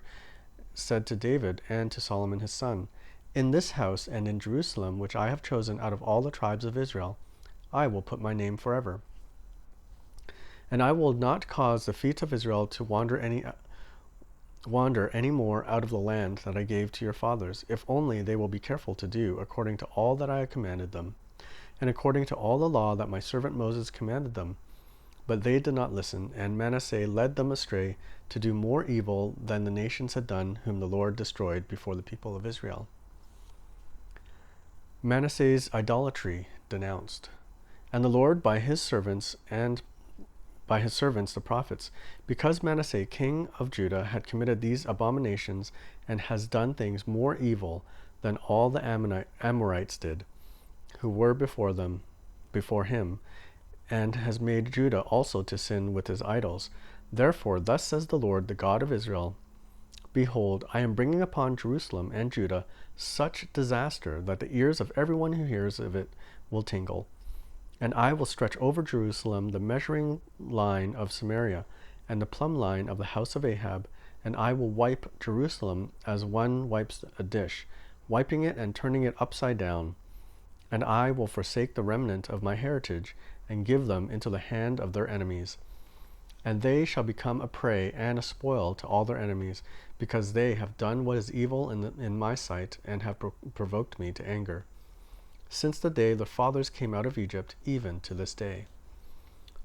said to David and to Solomon his son, In this house and in Jerusalem, which I have chosen out of all the tribes of Israel, I will put my name forever. And I will not cause the feet of Israel to wander any more out of the land that I gave to your fathers, if only they will be careful to do according to all that I have commanded them, and according to all the law that my servant Moses commanded them. But they did not listen, and Manasseh led them astray to do more evil than the nations had done, whom the Lord destroyed before the people of Israel. Manasseh's idolatry denounced. And the Lord by his servants the prophets, because Manasseh king of Judah had committed these abominations and has done things more evil than all the Amorites did, who were before him, and has made Judah also to sin with his idols. Therefore, thus says the Lord, the God of Israel, Behold, I am bringing upon Jerusalem and Judah such disaster that the ears of everyone who hears of it will tingle. And I will stretch over Jerusalem the measuring line of Samaria and the plumb line of the house of Ahab, and I will wipe Jerusalem as one wipes a dish, wiping it and turning it upside down. And I will forsake the remnant of my heritage, and give them into the hand of their enemies. And they shall become a prey and a spoil to all their enemies, because they have done what is evil in my sight, and have provoked me to anger, since the day the fathers came out of Egypt, even to this day.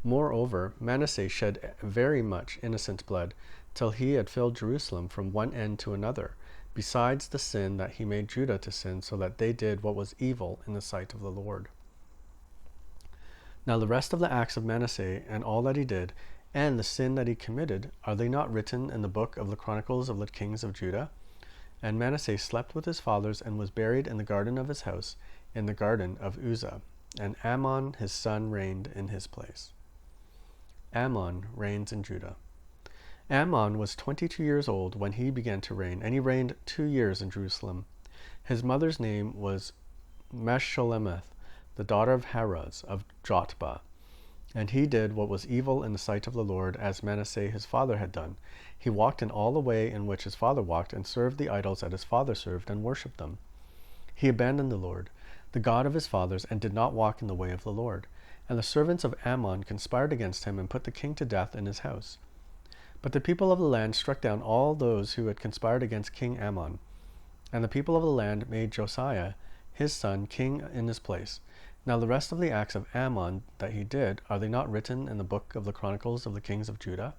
Moreover, Manasseh shed very much innocent blood, till he had filled Jerusalem from one end to another, besides the sin that he made Judah to sin, so that they did what was evil in the sight of the Lord. Now the rest of the acts of Manasseh, and all that he did, and the sin that he committed, are they not written in the book of the Chronicles of the kings of Judah? And Manasseh slept with his fathers, and was buried in the garden of his house, in the garden of Uzzah. And Amon his son reigned in his place. Amon reigns in Judah. Amon was 22 years old when he began to reign, and he reigned 2 years in Jerusalem. His mother's name was Meshullemeth, the daughter of Haraz of Jotbah. And he did what was evil in the sight of the Lord, as Manasseh his father had done. He walked in all the way in which his father walked, and served the idols that his father served, and worshipped them. He abandoned the Lord, the God of his fathers, and did not walk in the way of the Lord. And the servants of Ammon conspired against him, and put the king to death in his house. But the people of the land struck down all those who had conspired against King Ammon. And the people of the land made Josiah his son king in his place. Now the rest of the acts of Ammon that he did, are they not written in the book of the Chronicles of the kings of Judah?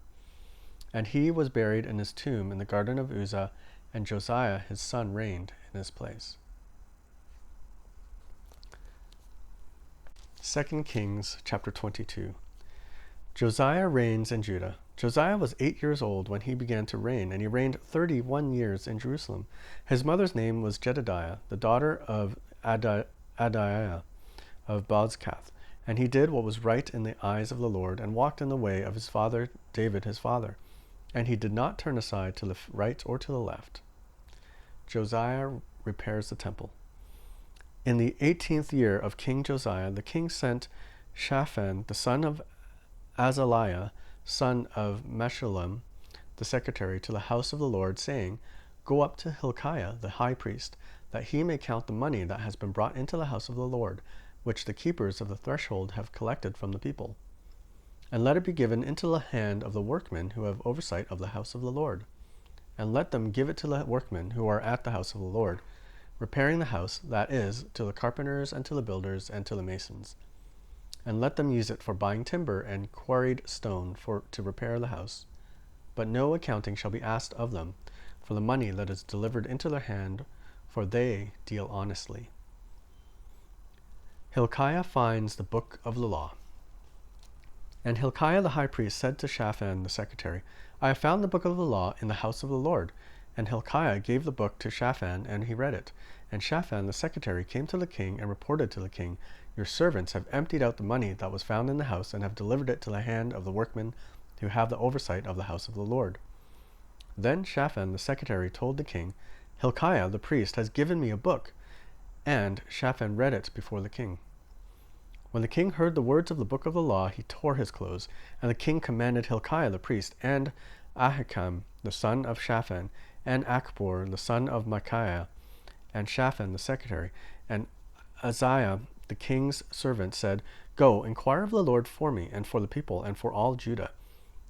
And he was buried in his tomb in the garden of Uzzah, and Josiah his son reigned in his place. 2 Kings chapter 22. Josiah reigns in Judah. Josiah was 8 years old when he began to reign, and he reigned 31 years in Jerusalem. His mother's name was Jedidiah, the daughter of Adaiah of Bozkath. And he did what was right in the eyes of the Lord, and walked in the way of his father David his father. And he did not turn aside to the right or to the left. Josiah repairs the temple. In the 18th year of King Josiah, the king sent Shaphan, the son of Azaliah, son of Meshullam, the secretary, to the house of the Lord, saying, Go up to Hilkiah the high priest, that he may count the money that has been brought into the house of the Lord, which the keepers of the threshold have collected from the people. And let it be given into the hand of the workmen who have oversight of the house of the Lord. And let them give it to the workmen who are at the house of the Lord, repairing the house, that is, to the carpenters and to the builders and to the masons. And let them use it for buying timber and quarried stone to repair the house. But no accounting shall be asked of them for the money that is delivered into their hand, for they deal honestly. Hilkiah finds the book of the law. And Hilkiah the high priest said to Shaphan the secretary, I have found the book of the law in the house of the Lord. And Hilkiah gave the book to Shaphan, and he read it. And Shaphan the secretary came to the king and reported to the king, Your servants have emptied out the money that was found in the house, and have delivered it to the hand of the workmen who have the oversight of the house of the Lord. Then Shaphan the secretary told the king, Hilkiah the priest has given me a book. And Shaphan read it before the king. When the king heard the words of the book of the law, he tore his clothes. And the king commanded Hilkiah the priest, and Ahikam the son of Shaphan, and Achbor the son of Micaiah, and Shaphan the secretary, and Uzziah the king's servant said, Go, inquire of the Lord for me, and for the people, and for all Judah,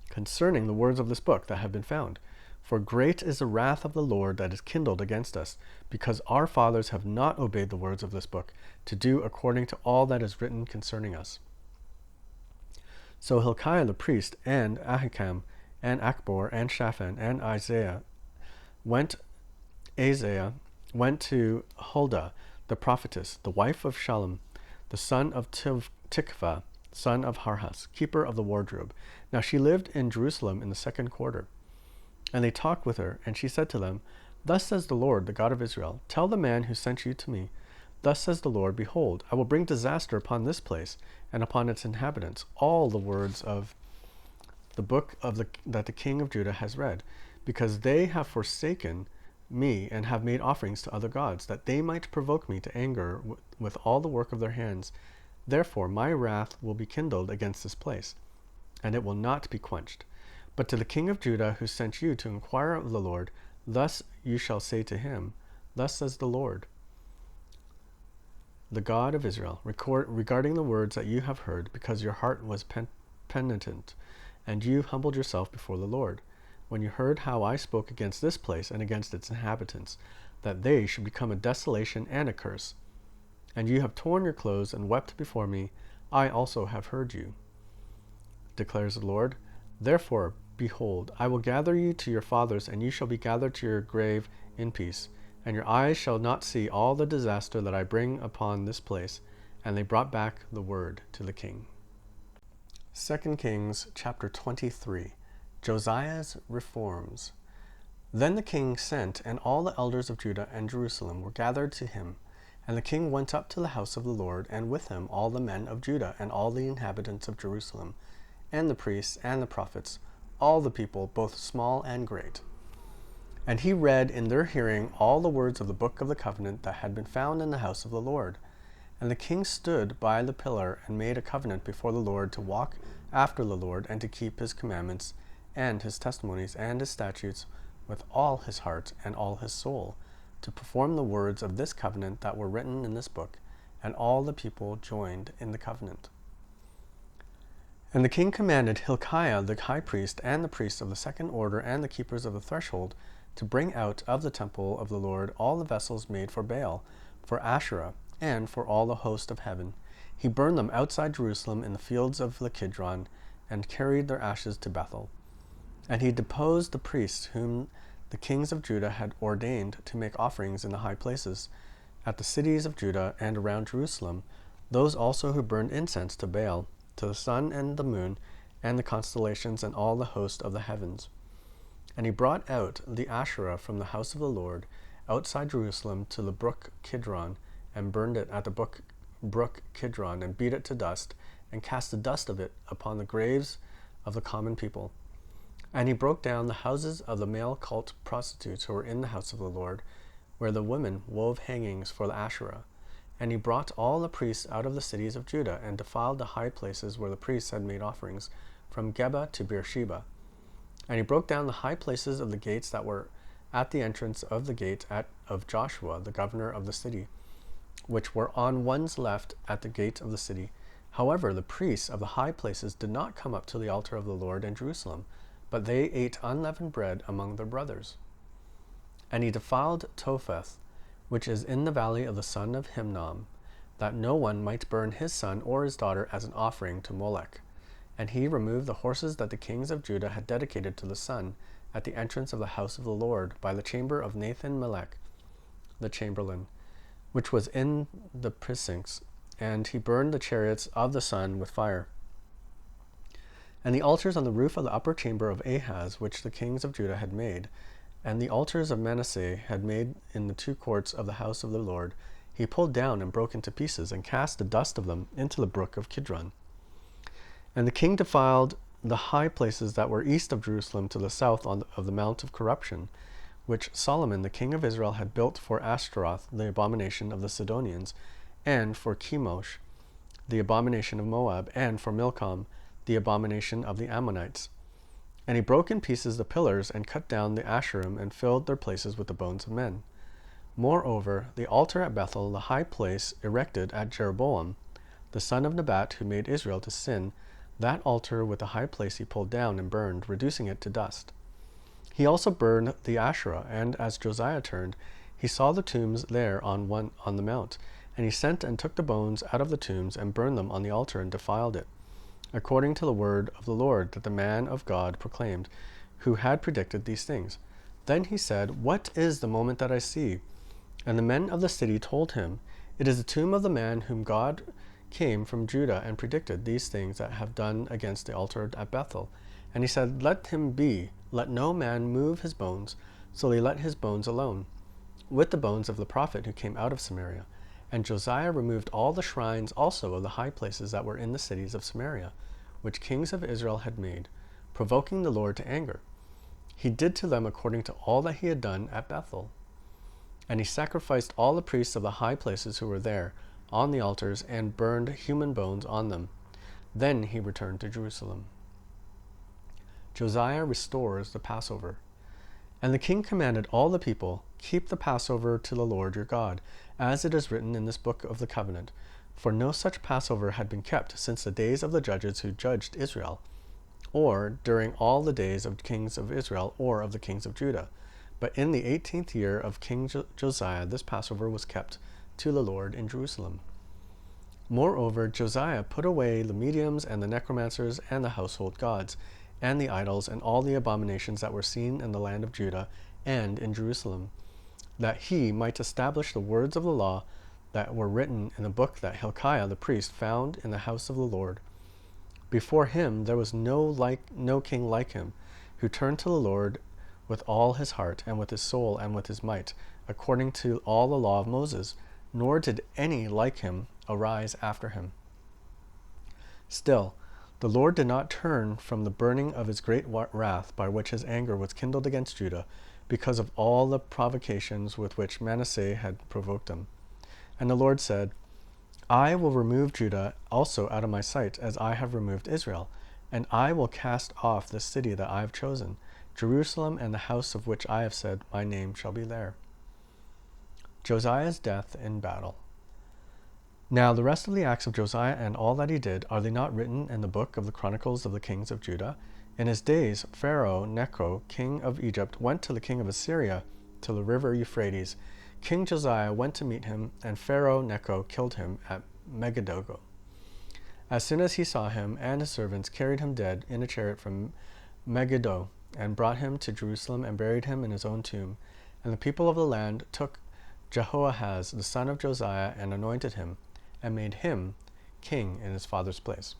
concerning the words of this book that have been found. For great is the wrath of the Lord that is kindled against us, because our fathers have not obeyed the words of this book, to do according to all that is written concerning us. So Hilkiah the priest, and Ahikam, and Achbor, and Shaphan, and Isaiah went to Huldah the prophetess, the wife of Shallum, the son of Tikvah, son of Harhas, keeper of the wardrobe. Now she lived in Jerusalem in the second quarter. And they talked with her, and she said to them, Thus says the Lord, the God of Israel, Tell the man who sent you to me, Thus says the Lord, Behold, I will bring disaster upon this place and upon its inhabitants, all the words of the book that the king of Judah has read, because they have forsaken me and have made offerings to other gods, that they might provoke me to anger with all the work of their hands. Therefore my wrath will be kindled against this place, and it will not be quenched. But to the king of Judah who sent you to inquire of the Lord, thus you shall say to him, Thus says the Lord, the God of Israel, regarding the words that you have heard, because your heart was penitent, and you humbled yourself before the Lord, when you heard how I spoke against this place and against its inhabitants, that they should become a desolation and a curse. And you have torn your clothes and wept before me, I also have heard you, declares the Lord. Therefore, behold, I will gather you to your fathers, and you shall be gathered to your grave in peace, and your eyes shall not see all the disaster that I bring upon this place. And they brought back the word to the king. 2 Kings chapter 23. Josiah's reforms. Then the king sent, and all the elders of Judah and Jerusalem were gathered to him. And the king went up to the house of the Lord, and with him all the men of Judah and all the inhabitants of Jerusalem, and the priests and the prophets, all the people, both small and great. And he read in their hearing all the words of the book of the covenant that had been found in the house of the Lord. And the king stood by the pillar and made a covenant before the Lord to walk after the Lord and to keep his commandments and his testimonies and his statutes with all his heart and all his soul, to perform the words of this covenant that were written in this book. And all the people joined in the covenant. And the king commanded Hilkiah the high priest and the priests of the second order and the keepers of the threshold to bring out of the temple of the Lord all the vessels made for Baal, for Asherah, and for all the host of heaven. He burned them outside Jerusalem in the fields of the Kidron, and carried their ashes to Bethel. And he deposed the priests whom the kings of Judah had ordained to make offerings in the high places, at the cities of Judah and around Jerusalem, those also who burned incense to Baal, to the sun and the moon, and the constellations and all the host of the heavens. And he brought out the Asherah from the house of the Lord, outside Jerusalem to the brook Kidron, and burned it at the brook Kidron, and beat it to dust, and cast the dust of it upon the graves of the common people. And he broke down the houses of the male cult prostitutes who were in the house of the Lord, where the women wove hangings for the Asherah. And he brought all the priests out of the cities of Judah, and defiled the high places where the priests had made offerings, from Geba to Beersheba. And he broke down the high places of the gates that were at the entrance of the gate of Joshua, the governor of the city, which were on one's left at the gate of the city. However, the priests of the high places did not come up to the altar of the Lord in Jerusalem, but they ate unleavened bread among their brothers. And he defiled Topheth, which is in the valley of the son of Hinnom, that no one might burn his son or his daughter as an offering to Molech. And he removed the horses that the kings of Judah had dedicated to the sun at the entrance of the house of the Lord by the chamber of Nathan-Melech, the chamberlain, which was in the precincts, and he burned the chariots of the sun with fire. And the altars on the roof of the upper chamber of Ahaz, which the kings of Judah had made, and the altars of Manasseh had made in the two courts of the house of the Lord, he pulled down and broke into pieces, and cast the dust of them into the brook of Kidron. And the king defiled the high places that were east of Jerusalem to the south of the Mount of Corruption, which Solomon the king of Israel had built for Ashtaroth, the abomination of the Sidonians, and for Chemosh, the abomination of Moab, and for Milcom, the abomination of the Ammonites. And he broke in pieces the pillars and cut down the Asherim and filled their places with the bones of men. Moreover, the altar at Bethel, the high place erected at Jeroboam, the son of Nebat, who made Israel to sin, that altar with the high place he pulled down and burned, reducing it to dust. He also burned the Asherah, and as Josiah turned, he saw the tombs there on the mount, and he sent and took the bones out of the tombs and burned them on the altar and defiled it, according to the word of the Lord that the man of God proclaimed, who had predicted these things. Then he said, "What is the moment that I see?" And the men of the city told him, "It is the tomb of the man whom God came from Judah and predicted these things that have done against the altar at Bethel." And he said, "Let him be, let no man move his bones." So he let his bones alone, with the bones of the prophet who came out of Samaria. And Josiah removed all the shrines also of the high places that were in the cities of Samaria, which kings of Israel had made, provoking the Lord to anger. He did to them according to all that he had done at Bethel. And he sacrificed all the priests of the high places who were there on the altars and burned human bones on them. Then he returned to Jerusalem. Josiah restores the Passover. And the king commanded all the people, "Keep the Passover to the Lord your God, as it is written in this book of the covenant." For no such Passover had been kept since the days of the judges who judged Israel, or during all the days of kings of Israel or of the kings of Judah. But in the 18th year of King Josiah, this Passover was kept to the Lord in Jerusalem. Moreover, Josiah put away the mediums and the necromancers and the household gods, and the idols and all the abominations that were seen in the land of Judah and in Jerusalem, that he might establish the words of the law that were written in the book that Hilkiah the priest found in the house of the Lord. Before him there was no king like him, who turned to the Lord with all his heart and with his soul and with his might, according to all the law of Moses, nor did any like him arise after him. Still, the Lord did not turn from the burning of his great wrath by which his anger was kindled against Judah, because of all the provocations with which Manasseh had provoked him. And the Lord said, "I will remove Judah also out of my sight, as I have removed Israel, and I will cast off the city that I have chosen, Jerusalem, and the house of which I have said, my name shall be there." Josiah's death in battle. Now the rest of the acts of Josiah and all that he did, are they not written in the book of the Chronicles of the kings of Judah? In his days, Pharaoh Necho, king of Egypt, went to the king of Assyria to the river Euphrates. King Josiah went to meet him, and Pharaoh Necho killed him at Megiddo. As soon as he saw him, and his servants carried him dead in a chariot from Megiddo, and brought him to Jerusalem, and buried him in his own tomb. And the people of the land took Jehoahaz, the son of Josiah, and anointed him, and made him king in his father's place.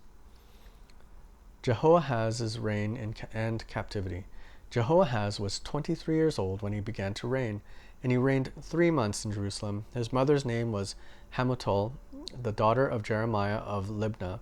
Jehoahaz's reign and captivity. Jehoahaz was 23 years old when he began to reign, and he reigned 3 months in Jerusalem. His mother's name was Hamutal, the daughter of Jeremiah of Libnah,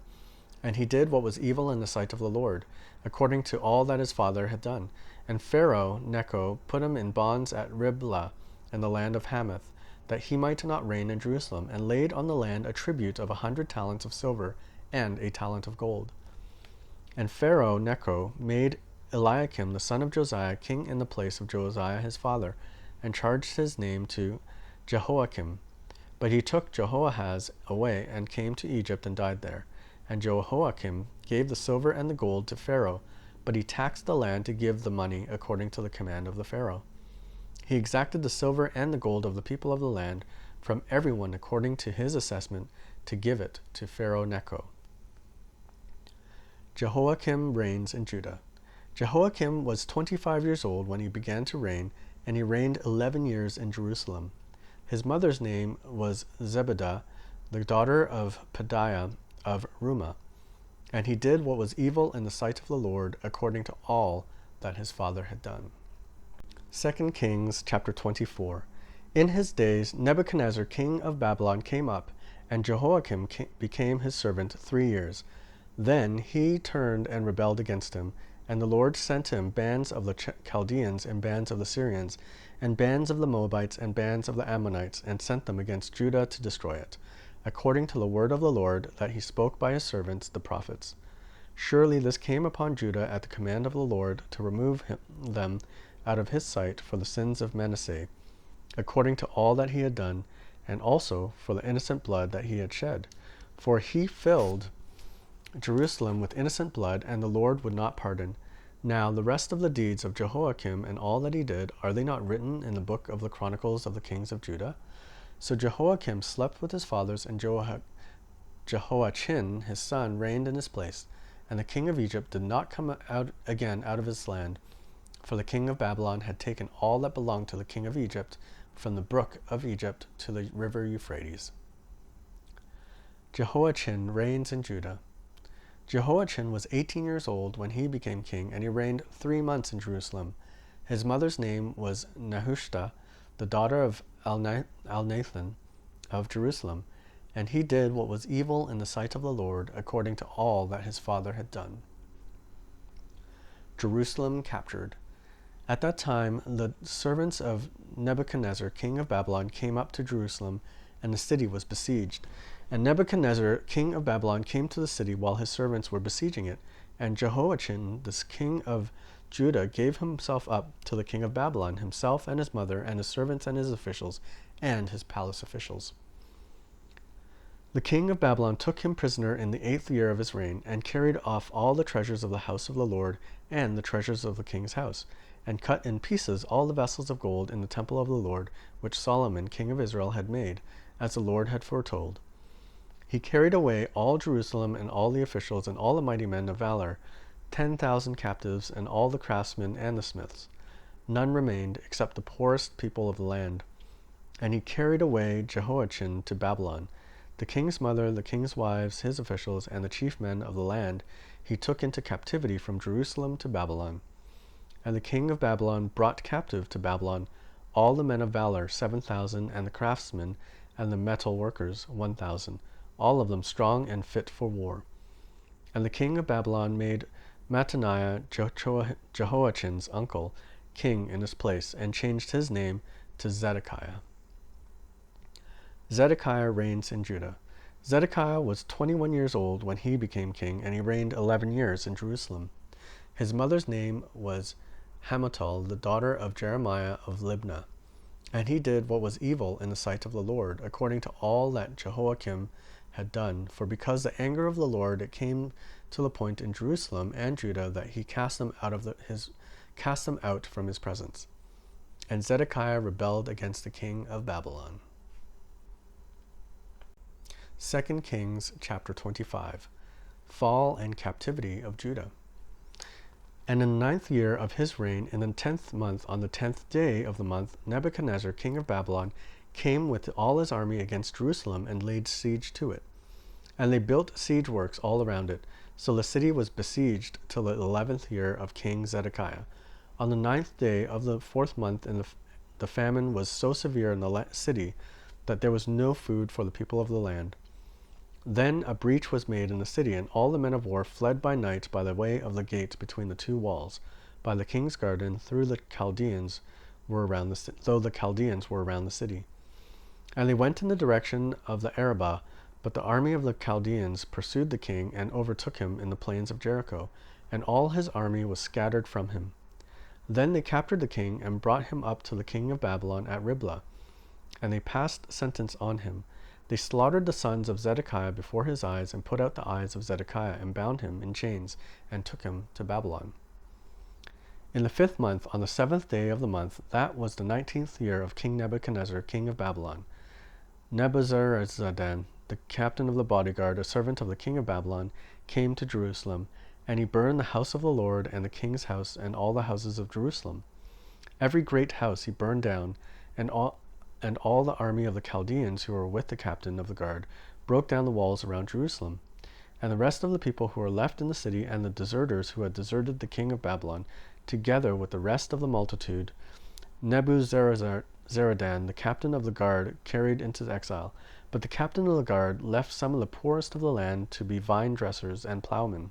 and he did what was evil in the sight of the Lord, according to all that his father had done. And Pharaoh Necho put him in bonds at Riblah in the land of Hamath, that he might not reign in Jerusalem, and laid on the land a tribute of 100 talents of silver and a talent of gold. And Pharaoh Necho made Eliakim the son of Josiah king in the place of Josiah his father, and charged his name to Jehoiakim. But he took Jehoahaz away, and came to Egypt, and died there. And Jehoiakim gave the silver and the gold to Pharaoh, but he taxed the land to give the money according to the command of the Pharaoh. He exacted the silver and the gold of the people of the land from everyone according to his assessment, to give it to Pharaoh Necho. Jehoiakim reigns in Judah. Jehoiakim was 25 years old when he began to reign, and he reigned 11 years in Jerusalem. His mother's name was Zebedah, the daughter of Pedaiah of Rumah. And he did what was evil in the sight of the Lord, according to all that his father had done. 2 Kings chapter 24. In his days Nebuchadnezzar king of Babylon came up, and Jehoiakim became his servant 3 years. Then he turned and rebelled against him, and the Lord sent him bands of the Chaldeans and bands of the Syrians, and bands of the Moabites and bands of the Ammonites, and sent them against Judah to destroy it, according to the word of the Lord that he spoke by his servants the prophets. Surely this came upon Judah at the command of the Lord to remove them out of his sight for the sins of Manasseh, according to all that he had done, and also for the innocent blood that he had shed. For he filled Jerusalem with innocent blood, and the Lord would not pardon. Now the rest of the deeds of Jehoiakim and all that he did, are they not written in the book of the Chronicles of the kings of Judah? So Jehoiakim slept with his fathers, and Jehoiachin his son reigned in his place. And the king of Egypt did not come out again out of his land, for the king of Babylon had taken all that belonged to the king of Egypt, from the brook of Egypt to the river Euphrates. Jehoiachin reigns in Judah. Jehoiachin was 18 years old when he became king, and he reigned 3 months in Jerusalem. His mother's name was Nehushta, the daughter of Elnathan of Jerusalem, and he did what was evil in the sight of the Lord, according to all that his father had done. Jerusalem captured. At that time, the servants of Nebuchadnezzar, king of Babylon, came up to Jerusalem, and the city was besieged. And Nebuchadnezzar, king of Babylon, came to the city while his servants were besieging it. And Jehoiachin, the king of Judah, gave himself up to the king of Babylon, himself and his mother, and his servants and his officials, and his palace officials. The king of Babylon took him prisoner in the 8th year of his reign, and carried off all the treasures of the house of the Lord, and the treasures of the king's house, and cut in pieces all the vessels of gold in the temple of the Lord, which Solomon king of Israel had made, as the Lord had foretold. He carried away all Jerusalem, and all the officials, and all the mighty men of valor, 10,000 captives, and all the craftsmen and the smiths. None remained, except the poorest people of the land. And he carried away Jehoiachin to Babylon. The king's mother, the king's wives, his officials, and the chief men of the land he took into captivity from Jerusalem to Babylon. And the king of Babylon brought captive to Babylon all the men of valor, 7,000, and the craftsmen and the metal workers, 1,000, all of them strong and fit for war. And the king of Babylon made Mattaniah, Jehoiachin's uncle, king in his place, and changed his name to Zedekiah. Zedekiah reigns in Judah. Zedekiah was 21 years old when he became king, and he reigned 11 years in Jerusalem. His mother's name was Hamutal, the daughter of Jeremiah of Libnah. And he did what was evil in the sight of the Lord, according to all that Jehoiakim had done. For because the anger of the Lord it came to the point in Jerusalem and Judah that he cast them out from his presence. And Zedekiah rebelled against the king of Babylon. 2 Kings chapter 25. Fall and captivity of Judah. And in the 9th year of his reign, in the 10th month, on the 10th day of the month, Nebuchadnezzar, king of Babylon, came with all his army against Jerusalem and laid siege to it. And they built siege works all around it. So the city was besieged till the 11th year of King Zedekiah. On the 9th day of the 4th month, the famine was so severe in the city that there was no food for the people of the land. Then a breach was made in the city, and all the men of war fled by night by the way of the gate between the 2 walls, by the king's garden, though the Chaldeans were around the city. And they went in the direction of the Arabah, but the army of the Chaldeans pursued the king and overtook him in the plains of Jericho, and all his army was scattered from him. Then they captured the king and brought him up to the king of Babylon at Riblah, and they passed sentence on him. They slaughtered the sons of Zedekiah before his eyes, and put out the eyes of Zedekiah, and bound him in chains, and took him to Babylon. In the 5th month, on the 7th day of the month, that was the 19th year of King Nebuchadnezzar, king of Babylon, Nebuzaradan, the captain of the bodyguard, a servant of the king of Babylon, came to Jerusalem, and he burned the house of the Lord, and the king's house, and all the houses of Jerusalem. Every great house he burned down, and all the army of the Chaldeans who were with the captain of the guard broke down the walls around Jerusalem. And the rest of the people who were left in the city, and the deserters who had deserted the king of Babylon, together with the rest of the multitude, Nebuzaradan, the captain of the guard, carried into exile. But the captain of the guard left some of the poorest of the land to be vine dressers and plowmen.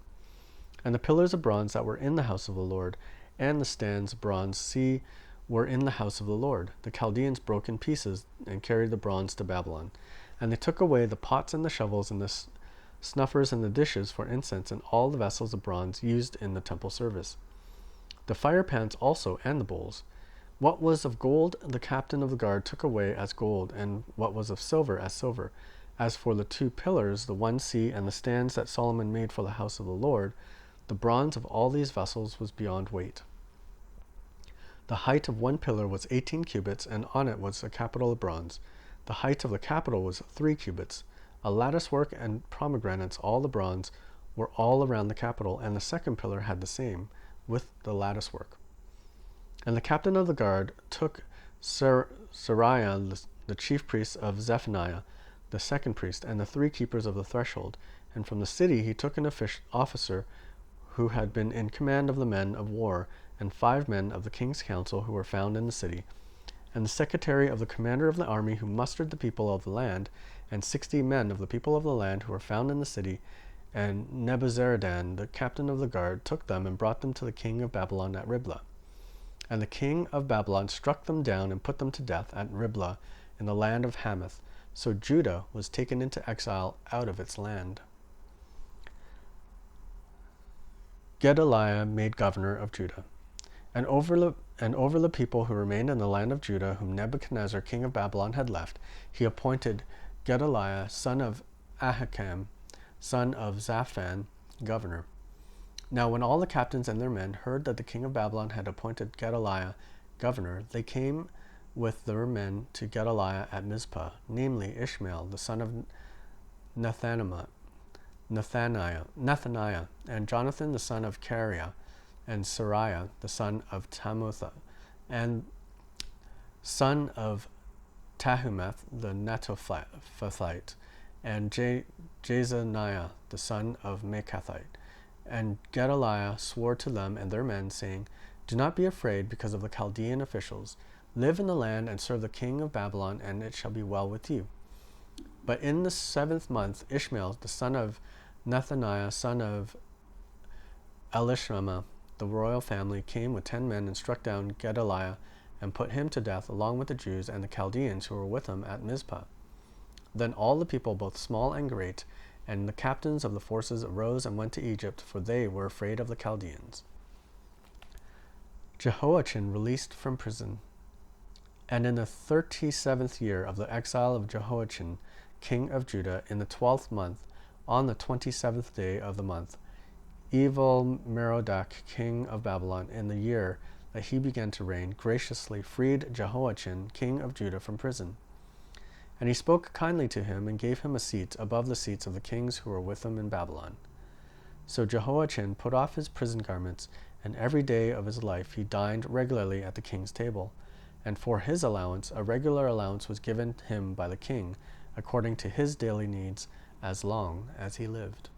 And the pillars of bronze that were in the house of the Lord, and the stands of bronze, were in the house of the Lord. The Chaldeans broke in pieces and carried the bronze to Babylon. And they took away the pots and the shovels and the snuffers and the dishes for incense and all the vessels of bronze used in the temple service. The fire pans also and the bowls. What was of gold the captain of the guard took away as gold, and what was of silver as silver. As for the 2 pillars, the 1 seat, and the stands that Solomon made for the house of the Lord, the bronze of all these vessels was beyond weight. The height of 1 pillar was 18 cubits, and on it was a capital of bronze. The height of the capital was 3 cubits. A latticework and pomegranates, all the bronze, were all around the capital, and the 2nd pillar had the same, with the latticework. And the captain of the guard took Seraiah, the chief priest of Zephaniah, the 2nd priest, and the 3 keepers of the threshold. And from the city he took an officer who had been in command of the men of war, and 5 men of the king's council who were found in the city, and the secretary of the commander of the army who mustered the people of the land, and 60 men of the people of the land who were found in the city. And Nebuzaradan, the captain of the guard, took them and brought them to the king of Babylon at Riblah. And the king of Babylon struck them down and put them to death at Riblah in the land of Hamath. So Judah was taken into exile out of its land. Gedaliah made governor of Judah. And over the people who remained in the land of Judah, whom Nebuchadnezzar king of Babylon had left, he appointed Gedaliah son of Ahikam, son of Shaphan, governor. Now when all the captains and their men heard that the king of Babylon had appointed Gedaliah governor, they came with their men to Gedaliah at Mizpah, namely Ishmael the son of Nethaniah, and Jonathan the son of Kareah, and Seraiah the son of Tamutha, and son of Tahumeth the Netophathite, and Jezaniah the son of Makathite. And Gedaliah swore to them and their men, saying, Do not be afraid because of the Chaldean officials. Live in the land and serve the king of Babylon, and it shall be well with you. But in the 7th month, Ishmael the son of Nethaniah, son of Elishama, the royal family, came with 10 men and struck down Gedaliah and put him to death along with the Jews and the Chaldeans who were with him at Mizpah. Then all the people, both small and great, and the captains of the forces arose and went to Egypt, for they were afraid of the Chaldeans. Jehoiachin released from prison. And in the 37th year of the exile of Jehoiachin, king of Judah, in the 12th month, on the 27th day of the month, Evil-Merodach, king of Babylon, in the year that he began to reign, graciously freed Jehoiachin, king of Judah, from prison. And he spoke kindly to him and gave him a seat above the seats of the kings who were with him in Babylon. So Jehoiachin put off his prison garments, and every day of his life he dined regularly at the king's table. And for his allowance, a regular allowance was given him by the king, according to his daily needs, as long as he lived.